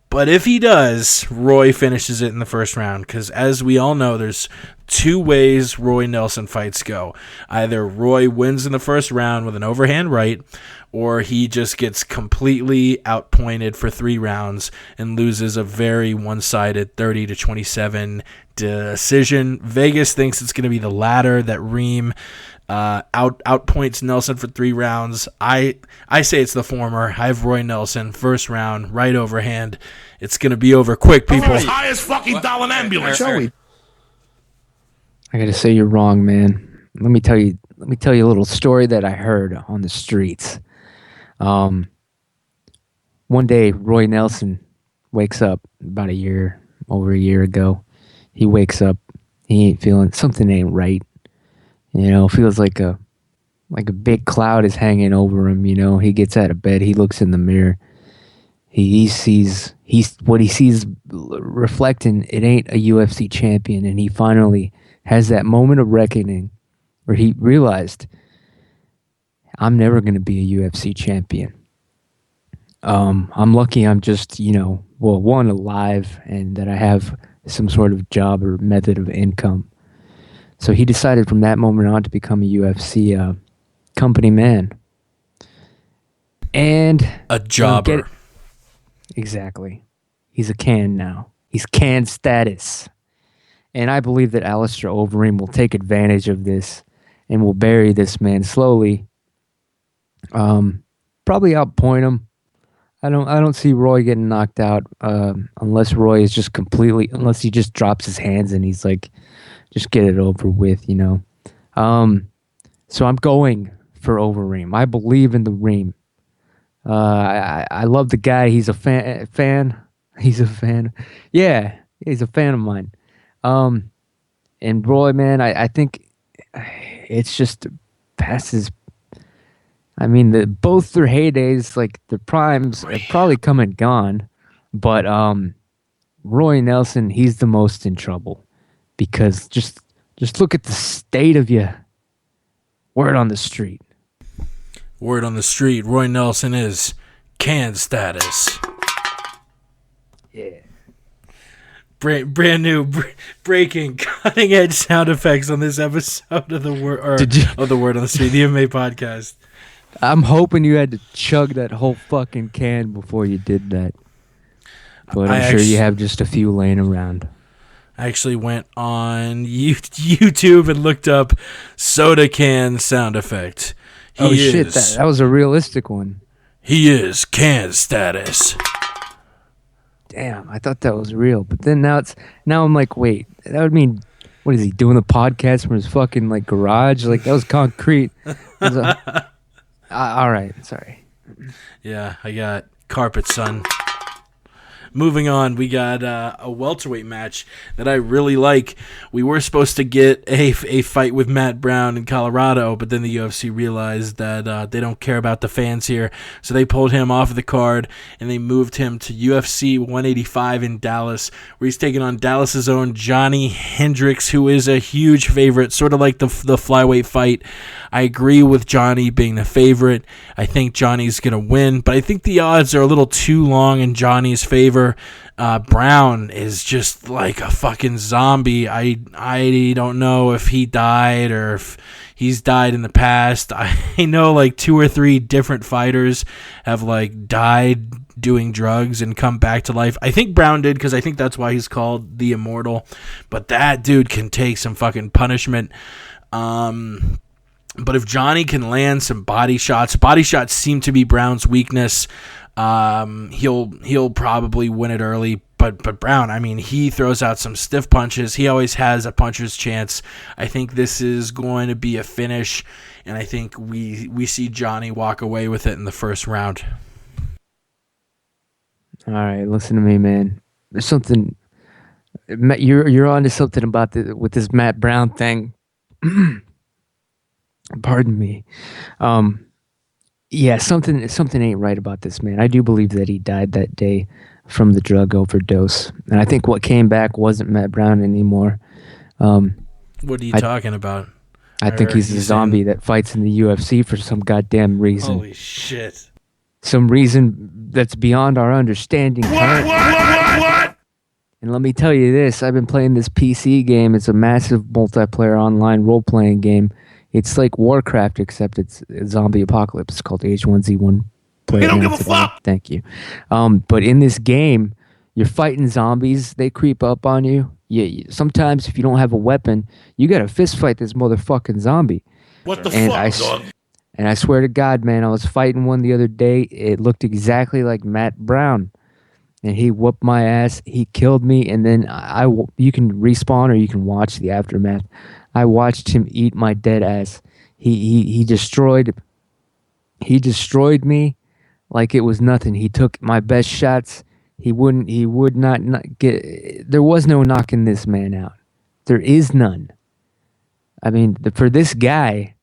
But if he does, Roy finishes it in the first round because, as we all know, there's 2 ways Roy Nelson fights go. Either Roy wins in the first round with an overhand right, or he just gets completely outpointed for 3 rounds and loses a very one-sided 30-27 decision. Vegas thinks it's going to be the latter, that Reem outpoints Nelson for 3 rounds. I say it's the former. I have Roy Nelson, first round, right overhand. It's going to be over quick, people. Highest fucking dollar ambulance. I gotta say you're wrong, man. Let me tell you a little story that I heard on the streets. One day, Roy Nelson wakes up about over a year ago. He wakes up. He ain't feeling, something ain't right. Feels like a big cloud is hanging over him. He gets out of bed. He looks in the mirror. He sees what he sees reflecting. It ain't a UFC champion, and he finally has that moment of reckoning where he realized, I'm never going to be a UFC champion. I'm lucky I'm just, one, alive, and that I have some sort of job or method of income. So he decided from that moment on to become a UFC company man. And a jobber. Exactly. He's a can now. He's can status. And I believe that Alistair Overeem will take advantage of this and will bury this man slowly. Probably outpoint him. I don't see Roy getting knocked out unless Roy is unless he just drops his hands and he's like, just get it over with, So I'm going for Overeem. I believe in the Reem. I love the guy. He's a fan. He's a fan. Yeah, he's a fan of mine. And Roy, man, I think it's just past his. I mean, both their heydays, like their primes, have probably come and gone. But Roy Nelson, he's the most in trouble because just look at the state of you. Word on the street. Word on the street. Roy Nelson is can status. Yeah. Brand new, breaking, cutting edge sound effects on this episode of the word of the Word on the Street, the MMA podcast. I'm hoping you had to chug that whole fucking can before you did that. But I'm sure you have just a few laying around. I actually went on YouTube and looked up soda can sound effect. That was a realistic one. He is can status. Damn, I thought that was real. But then now I'm like, wait, that would mean, what is he doing the podcast from his fucking like garage? Like that was concrete. All right, sorry. Yeah, I got carpet, son. Moving on, we got a welterweight match that I really like. We were supposed to get a fight with Matt Brown in Colorado, but then the UFC realized that they don't care about the fans here, so they pulled him off of the card, and they moved him to UFC 185 in Dallas, where he's taking on Dallas's own Johnny Hendricks, who is a huge favorite, sort of like the flyweight fight. I agree with Johnny being the favorite. I think Johnny's going to win, but I think the odds are a little too long in Johnny's favor. Brown is just like a fucking zombie. I don't know if he died or if he's died in the past. I know like 2 or 3 different fighters have like died doing drugs and come back to life. I think Brown did because I think that's why he's called the Immortal. But that dude can take some fucking punishment. But if Johnny can land some body shots seem to be Brown's weakness. He'll probably win it early. But Brown, I mean, he throws out some stiff punches. He always has a puncher's chance. I think this is going to be a finish, and I think we see Johnny walk away with it in the first round. All right, listen to me, man. There's something. You're onto something about with this Matt Brown thing. Pardon me. Yeah, something ain't right about this man. I do believe that he died that day from the drug overdose, and I think what came back wasn't Matt Brown anymore. What are you talking about? I think he's a zombie that fights in the UFC for some goddamn reason. Holy shit! Some reason that's beyond our understanding. What? And let me tell you this: I've been playing this PC game. It's a massive multiplayer online role-playing game. It's like Warcraft, except it's a zombie apocalypse. It's called H1Z1. We don't give a fuck. Thank you. But in this game, you're fighting zombies. They creep up on you. Sometimes if you don't have a weapon, you got to fist fight this motherfucking zombie. What the fuck, dog? And I swear to God, man, I was fighting one the other day. It looked exactly like Matt Brown. And he whooped my ass. He killed me. And then you can respawn or you can watch the aftermath. I watched him eat my dead ass. He destroyed me like it was nothing. He took my best shots. He would not get. There was no knocking this man out. There is none. I mean, for this guy,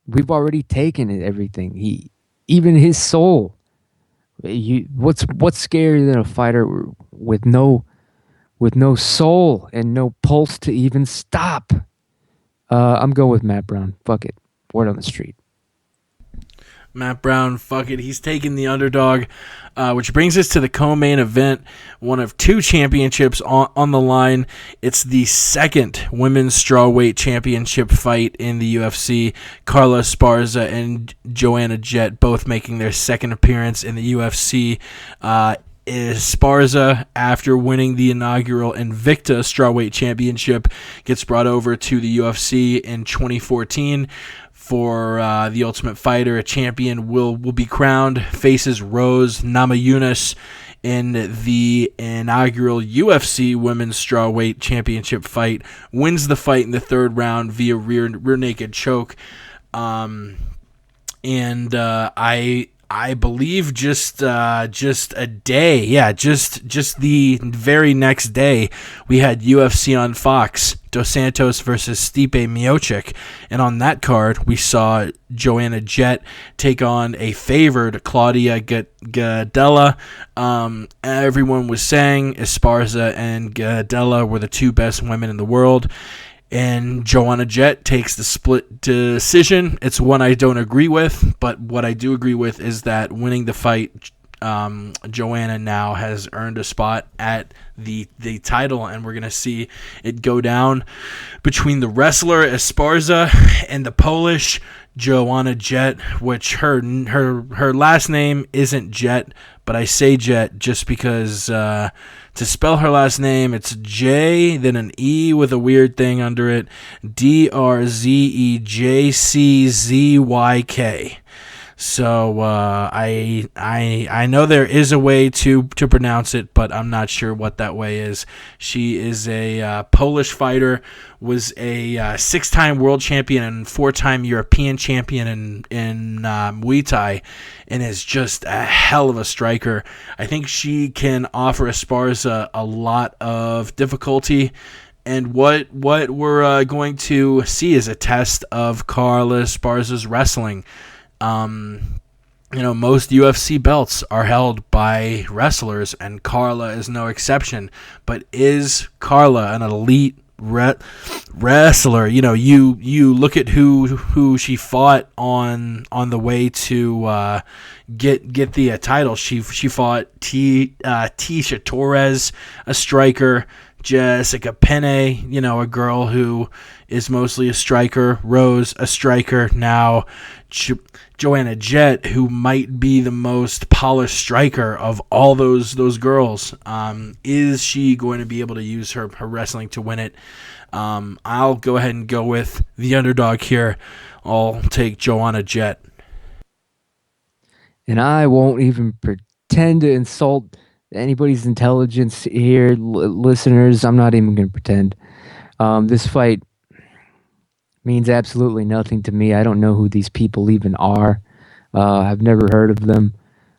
we've already taken everything. Even his soul. What's scarier than a fighter with no soul and no pulse to even stop? I'm going with Matt Brown. Fuck it. Word on the street. Matt Brown, fuck it. He's taking the underdog, which brings us to the co-main event, one of 2 championships on the line. It's the second women's strawweight championship fight in the UFC. Carla Esparza and Joanna Jett both making their second appearance in the UFC. Esparza, after winning the inaugural Invicta strawweight championship, gets brought over to the UFC in 2014 for the Ultimate Fighter. A champion will be crowned, faces Rose Namajunas in the inaugural UFC Women's Strawweight Championship fight, wins the fight in the third round via rear naked choke. I believe just a day, just the very next day, we had UFC on Fox, Dos Santos versus Stipe Miocic, and on that card, we saw Joanna Jett take on a favored Claudia Gadelha. Everyone was saying Esparza and Gadelha were the two best women in the world. And Joanna Jett takes the split decision. It's one I don't agree with, but what I do agree with is that winning the fight, Joanna now has earned a spot at the title, and we're going to see it go down between the wrestler Esparza and the Polish Joanna Jett, which her last name isn't Jett, but I say Jett just because to spell her last name, it's J, then an E with a weird thing under it, Drzejczyk. So I know there is a way to pronounce it, but I'm not sure what that way is. She is a Polish fighter, was a 6-time world champion and 4-time European champion in Muay Thai, and is just a hell of a striker. I think she can offer Esparza a lot of difficulty. And what we're going to see is a test of Carla Esparza's wrestling. Most UFC belts are held by wrestlers, and Carla is no exception. But is Carla an elite wrestler? You look at who she fought on the way to get the title. She fought Tisha Torres, a striker. Jessica Penne, a girl who is mostly a striker. Rose, a striker. Now Joanna Jett, who might be the most polished striker of all those girls. Is she going to be able to use her wrestling to win it? I'll go ahead and go with the underdog here. I'll take Joanna Jett. And I won't even pretend to insult anybody's intelligence here, listeners. I'm not even going to pretend. This fight means absolutely nothing to me. I don't know who these people even are. I've never heard of them.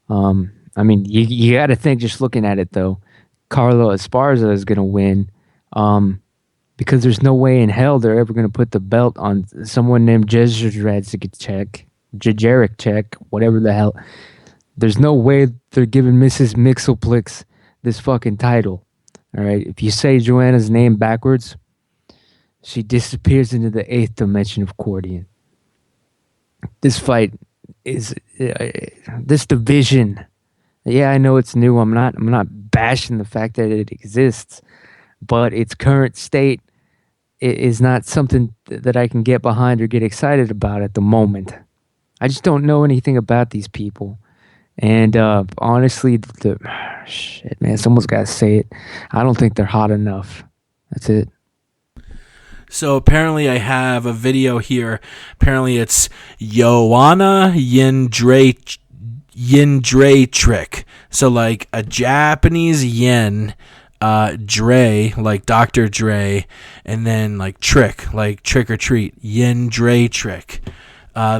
You got to think, just looking at it, though, Carla Esparza is going to win because there's no way in hell they're ever going to put the belt on someone named Jędrzejczyk, whatever the hell. There's no way they're giving Mrs. Mixelplix this fucking title. All right? If you say Joanna's name backwards, she disappears into the 8th dimension of Cordian. This fight is this division. Yeah, I know it's new. I'm not bashing the fact that it exists, but its current state is not something that I can get behind or get excited about at the moment. I just don't know anything about these people. And honestly, shit, man, someone's got to say it. I don't think they're hot enough. That's it. So apparently I have a video here. Apparently it's Joanna Jędrzejczyk. So like a Japanese yen, Dre, like Dr. Dre, and then like trick, like trick or treat, Jędrzejczyk.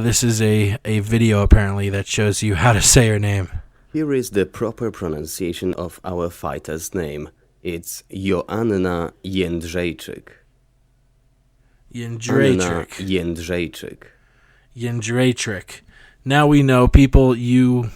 This is a video, apparently, that shows you how to say her name. Here is the proper pronunciation of our fighter's name. It's Joanna Jędrzejczyk. Jędrzejczyk. Now we know, people, you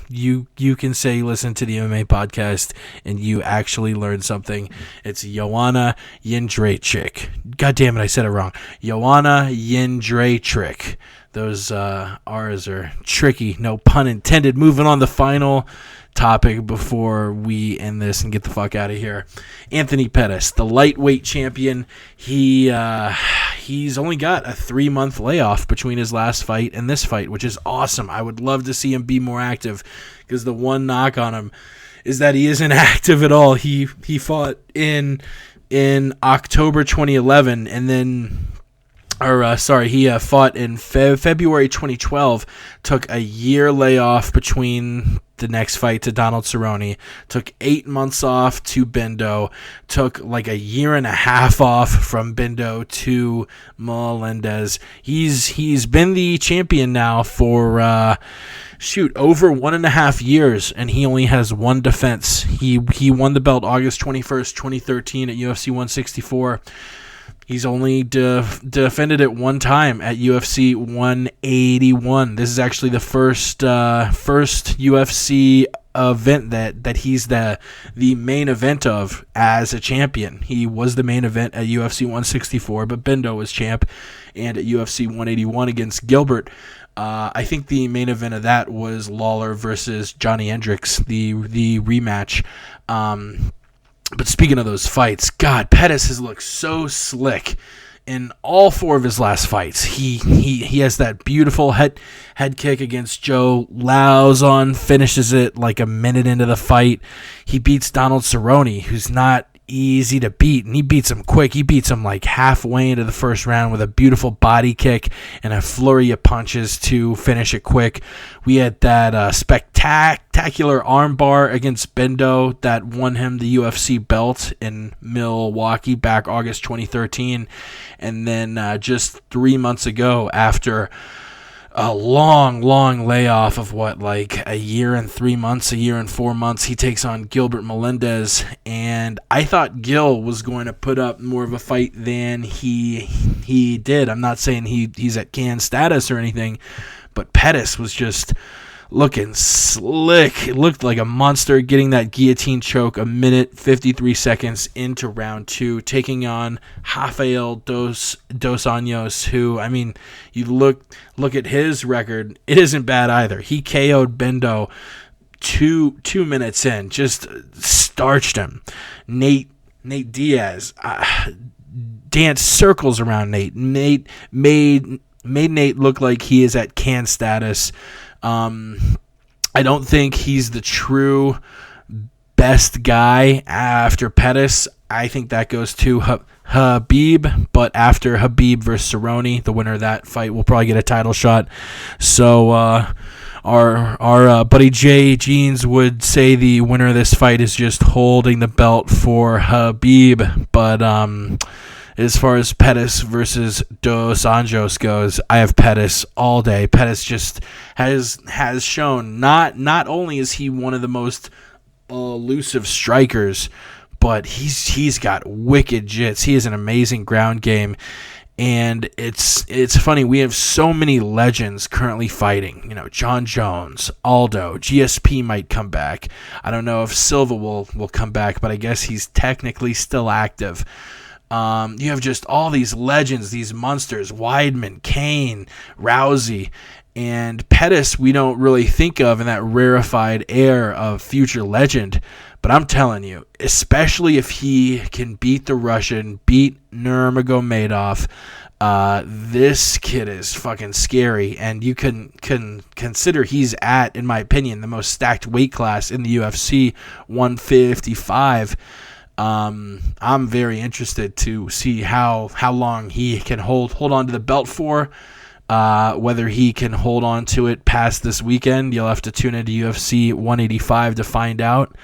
can say listen to the MMA podcast and you actually learned something. It's Joanna Jędrzejczyk. God damn it, I said it wrong. Joanna Jędrzejczyk. Those R's are tricky, no pun intended. Moving on to the final topic before we end this and get the fuck out of here. Anthony Pettis, the lightweight champion. He's only got a 3-month layoff between his last fight and this fight, which is awesome. I would love to see him be more active, because the one knock on him is that he isn't active at all. He fought in October 2011, and then He fought in February 2012, took a year layoff between the next fight to Donald Cerrone, took 8 months off to Bindo, took like a year and a half off from Bindo to Melendez. He's been the champion now for over 1.5 years, and he only has one defense. He won the belt August 21st, 2013 at UFC 164. He's only defended it one time at UFC 181. This is actually the first UFC event that he's the main event of as a champion. He was the main event at UFC 164, but Bindo was champ, and at UFC 181 against Gilbert. I think the main event of that was Lawler versus Johnny Hendricks, the rematch. But speaking of those fights, God, Pettis has looked so slick in all 4 of his last fights. He has that beautiful head kick against Joe Lauzon, finishes it like a minute into the fight. He beats Donald Cerrone, who's not easy to beat, and he beats him quick. He beats him like halfway into the first round with a beautiful body kick and a flurry of punches to finish it quick. We had that spectacular armbar against Bindo that won him the UFC belt in Milwaukee back August 2013, and then just 3 months ago, after a long layoff of a year and 3 months, a year and 4 months, he takes on Gilbert Melendez, and I thought Gil was going to put up more of a fight than he did. I'm not saying he's at can status or anything, but Pettis was just looking slick. It looked like a monster, getting that guillotine choke a minute 53 seconds into round 2, taking on Rafael dos Anjos, who, I mean, you look at his record, it isn't bad either. He KO'd Bindo 2 minutes in, just starched him. Nate Diaz danced circles around Nate. Nate made Nate look like he is at can status. I don't think he's the true best guy after Pettis. I think that goes to Habib, but after Habib versus Cerrone, the winner of that fight will probably get a title shot. So our buddy Jay Jeans would say the winner of this fight is just holding the belt for Habib, but as far as Pettis versus Dos Anjos goes, I have Pettis all day. Pettis just has shown not only is he one of the most elusive strikers, but he's got wicked jits. He has an amazing ground game, and it's funny. We have so many legends currently fighting. You know, John Jones, Aldo, GSP might come back. I don't know if Silva will come back, but I guess he's technically still active. You have just all these legends, these monsters, Weidman, Kane, Rousey, and Pettis we don't really think of in that rarefied air of future legend. But I'm telling you, especially if he can beat the Russian, beat Nurmagomedov, this kid is fucking scary. And you can consider he's at, in my opinion, the most stacked weight class in the UFC, 155. I'm very interested to see how long he can hold on to the belt for. Whether he can hold on to it past this weekend, you'll have to tune into UFC 185 to find out.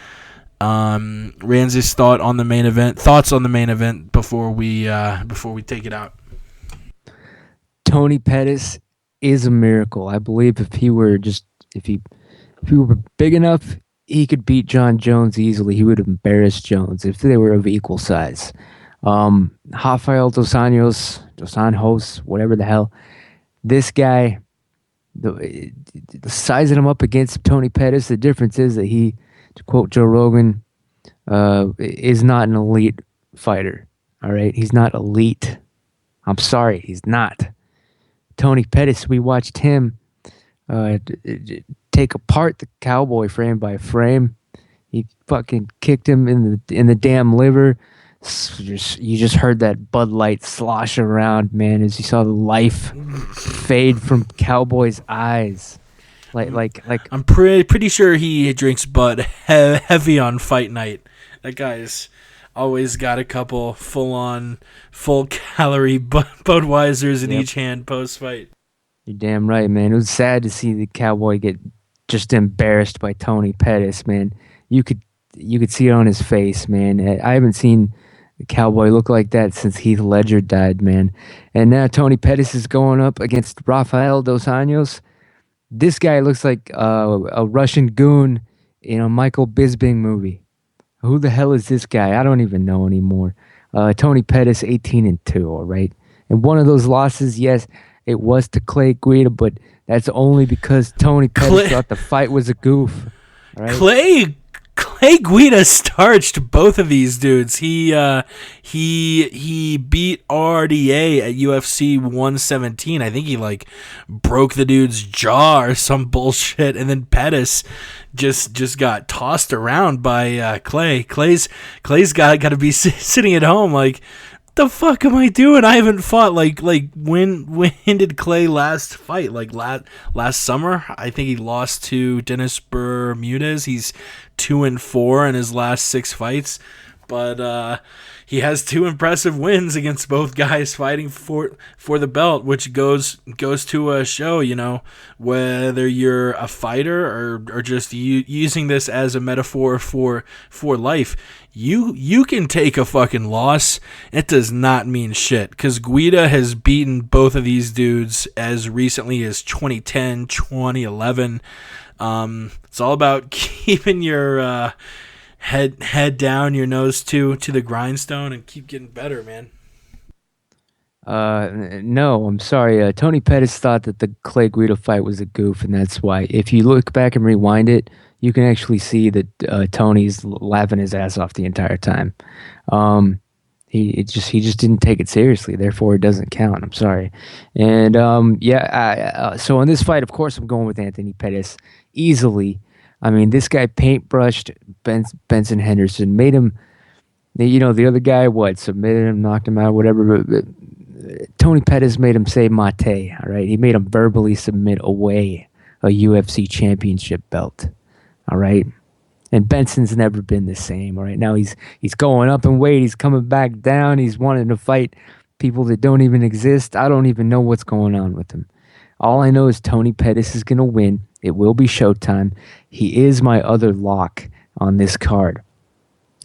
Ramsey's thoughts on the main event before we take it out. Tony Pettis is a miracle. I believe if he were big enough, he could beat John Jones easily. He would embarrass Jones if they were of equal size. Rafael dos Anjos, whatever the hell. This guy, the sizing him up against Tony Pettis, the difference is that he, to quote Joe Rogan, is not an elite fighter. All right? He's not elite. I'm sorry, he's not. Tony Pettis, we watched him take apart the Cowboy frame by frame. He fucking kicked him in the damn liver. You just heard that Bud Light slosh around, man, as you saw the life fade from Cowboy's eyes. Like I'm pretty sure he drinks Bud heavy on fight night. That guy's always got a couple full calorie Budweisers in each hand post fight. You're damn right, man. It was sad to see the Cowboy get just embarrassed by Tony Pettis, man. You could see it on his face, man. I haven't seen the Cowboy look like that since Heath Ledger died, man. And now Tony Pettis is going up against Rafael Dos Anjos. This guy looks like a Russian goon in a Michael Bisping movie. Who the hell is this guy? I don't even know anymore. Tony Pettis, 18-2, all right? And one of those losses, yes, it was to Clay Guida, but that's only because Tony Pettis thought the fight was a goof. All right? Clay Guida starched both of these dudes. He beat RDA at UFC 117. I think he broke the dude's jaw or some bullshit, and then Pettis just got tossed around by Clay. Clay's got to be sitting at home like, the fuck am I doing? I haven't fought when did Clay last fight? Last summer? I think he lost to Dennis Bermudez. He's 2-4 in his last 6 fights, but he has 2 impressive wins against both guys fighting for the belt, which goes to show, whether you're a fighter or just using this as a metaphor for life. You can take a fucking loss. It does not mean shit, because Guida has beaten both of these dudes as recently as 2010, 2011. It's all about keeping your head down, your nose to the grindstone, and keep getting better, man. No, I'm sorry. Tony Pettis thought that the Clay Guida fight was a goof, and that's why. If you look back and rewind it, you can actually see that Tony's laughing his ass off the entire time. He just didn't take it seriously. Therefore, it doesn't count. I'm sorry. And so in this fight, of course, I'm going with Anthony Pettis easily. I mean, this guy paintbrushed Benson Henderson, made him, the other guy, submitted him, knocked him out, whatever. But Tony Pettis made him say mate, all right? He made him verbally submit away a UFC championship belt, all right? And Benson's never been the same, all right? Now he's going up in weight. He's coming back down. He's wanting to fight people that don't even exist. I don't even know what's going on with him. All I know is Tony Pettis is going to win. It will be showtime. He is my other lock on this card.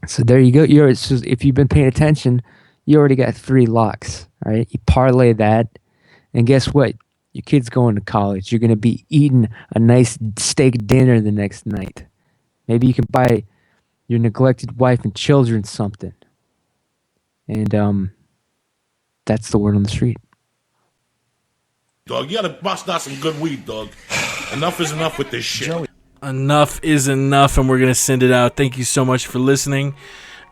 So there you go. If you've been paying attention, you already got 3 locks, all right? You parlay that, and guess what? Your kid's going to college. You're going to be eating a nice steak dinner the next night. Maybe you can buy your neglected wife and children something. And that's the word on the street. Dog, you gotta bust out some good weed, dog. Enough is enough with this shit. Enough is enough, and we're gonna send it out. Thank you so much for listening.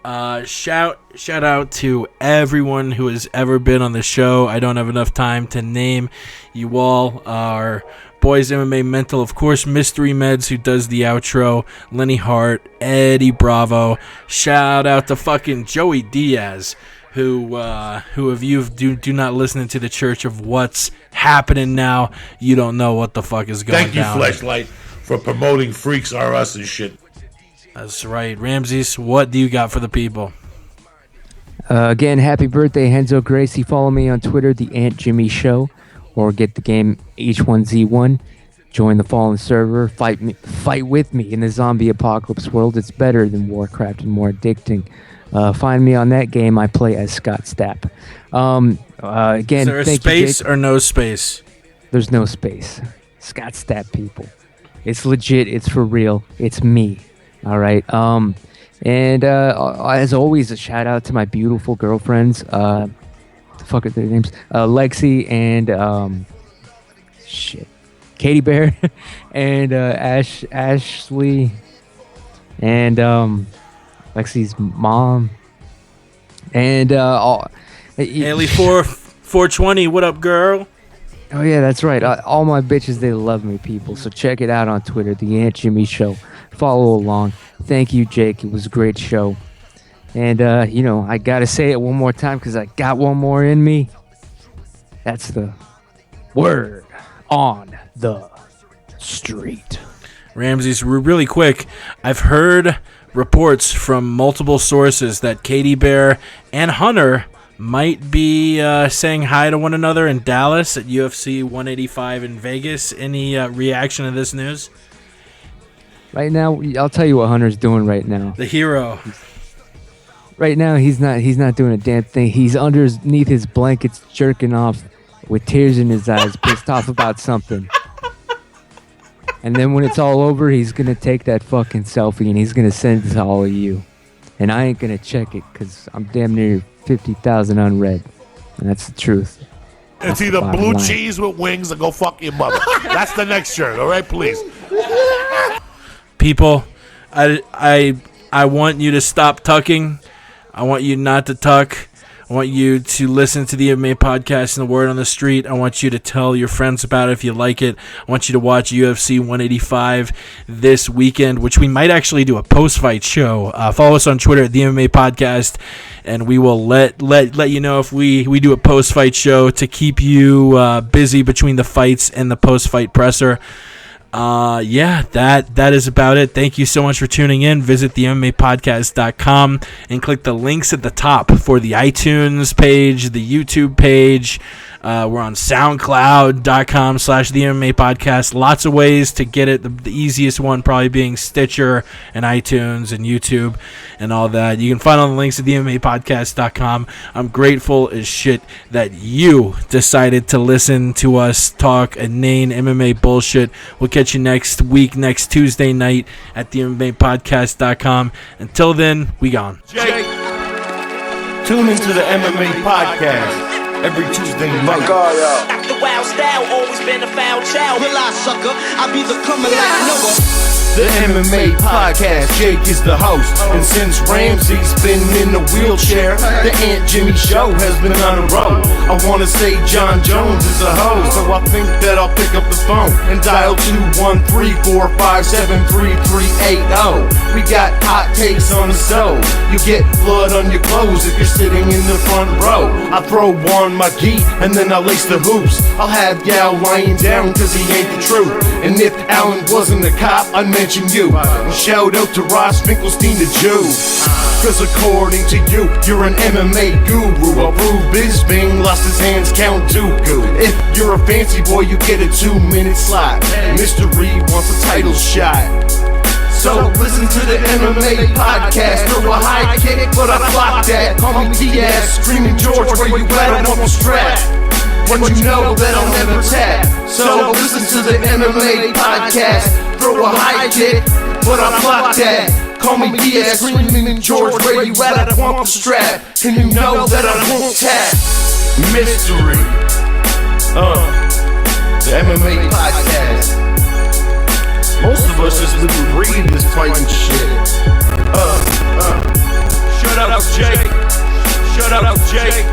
Shout out to everyone who has ever been on the show. I don't have enough time to name you all. Our Boys MMA Mental, of course, Mystery Meds, who does the outro, Lenny Hart, Eddie Bravo. Shout out to fucking Joey Diaz, who if you do not listen to the Church of What's Happening Now, you don't know what the fuck is going down. Thank you, Fleshlight, for promoting Freaks R Us and shit. That's right. Ramses, what do you got for the people? Again, happy birthday, Henzo Gracie. Follow me on Twitter, The Aunt Jimmy Show, or get the game H1Z1. Join the Fallen server. Fight with me in the zombie apocalypse world. It's better than Warcraft and more addicting. Find me on that game. I play as Scott Stapp. Again, is there a space or no space? There's no space. Scott Stapp, people. It's legit. It's for real. It's me. All right. And as always, a shout out to my beautiful girlfriends. The fuck are their names? Lexi and Katie Bear and Ashley and Lexi's mom and Haley 420. What up, girl? Oh yeah, that's right. All my bitches, they love me, people. So check it out on Twitter, The Aunt Jimmy Show. Follow along. Thank you, Jake. It was a great show. And, I got to say it one more time because I got one more in me. That's the word on the street. Ramses, really quick, I've heard reports from multiple sources that Katie Bear and Hunter might be saying hi to one another in Dallas at UFC 185 in Vegas. Any reaction to this news? Right now, I'll tell you what Hunter's doing right now. The hero. Right now, he's not doing a damn thing. He's underneath his blankets jerking off with tears in his eyes, pissed off about something. And then when it's all over, he's going to take that fucking selfie and he's going to send it to all of you. And I ain't going to check it because I'm damn near 50,000 unread. And that's the truth. It's either blue cheese with wings or go fuck your mother. That's the next shirt, all right, please. People, I want you to stop tucking. I want you not to tuck. I want you to listen to the MMA podcast and the word on the street. I want you to tell your friends about it if you like it. I want you to watch UFC 185 this weekend, which we might actually do a post-fight show. Follow us on Twitter at the MMA Podcast, and we will let you know if we do a post-fight show to keep you busy between the fights and the post-fight presser. That is about it. Thank you so much for tuning in. Visit the MMApodcast.com and click the links at the top for the iTunes page, the YouTube page. We're on SoundCloud.com/the MMA Podcast. Lots of ways to get it. The easiest one probably being Stitcher and iTunes and YouTube and all that. You can find all the links at the MMApodcast.com. I'm grateful as shit that you decided to listen to us talk inane MMA bullshit. We'll catch you next week, next Tuesday night at the MMApodcast.com. Until then, we gone. Jake, tune into the MMA Podcast. Every Tuesday night. The wild style, always been a foul child. Realize, sucker, I be the coming like Noah. The MMA Podcast, Jake is the host. And since Ramsey's been in the wheelchair, the Aunt Jimmy Show has been on the road. I wanna say John Jones is the host, so I think that I'll pick up the phone and dial 213-457-3380. We got hot takes on the stove. You get blood on your clothes if you're sitting in the front row. I throw on my gi and then I lace the hoops. I'll have Yao lying down cause he ain't the truth. And if Alan wasn't a cop, I'd mention you. And shout out to Ross Finkelstein the Jew. Cause according to you, you're an MMA guru. Approved Bisbing lost his hands Count Dooku. If you're a fancy boy, you get a 2-minute slot. Mystery wants a title shot. So listen to the MMA Podcast. Throw a high kick, but I block that. Call me TS, screaming George, where you at? I'm on the strap. But you know that I'll never tap. So listen to the MMA Podcast. Throw a high kick, but I block that. Call me TS, screaming George, where you at? I want the strap. And you know that I won't tap. Mystery. The MMA Podcast. Most of us just live and breathe this fighting shit. Shut up, Jake. Shut up, Jake.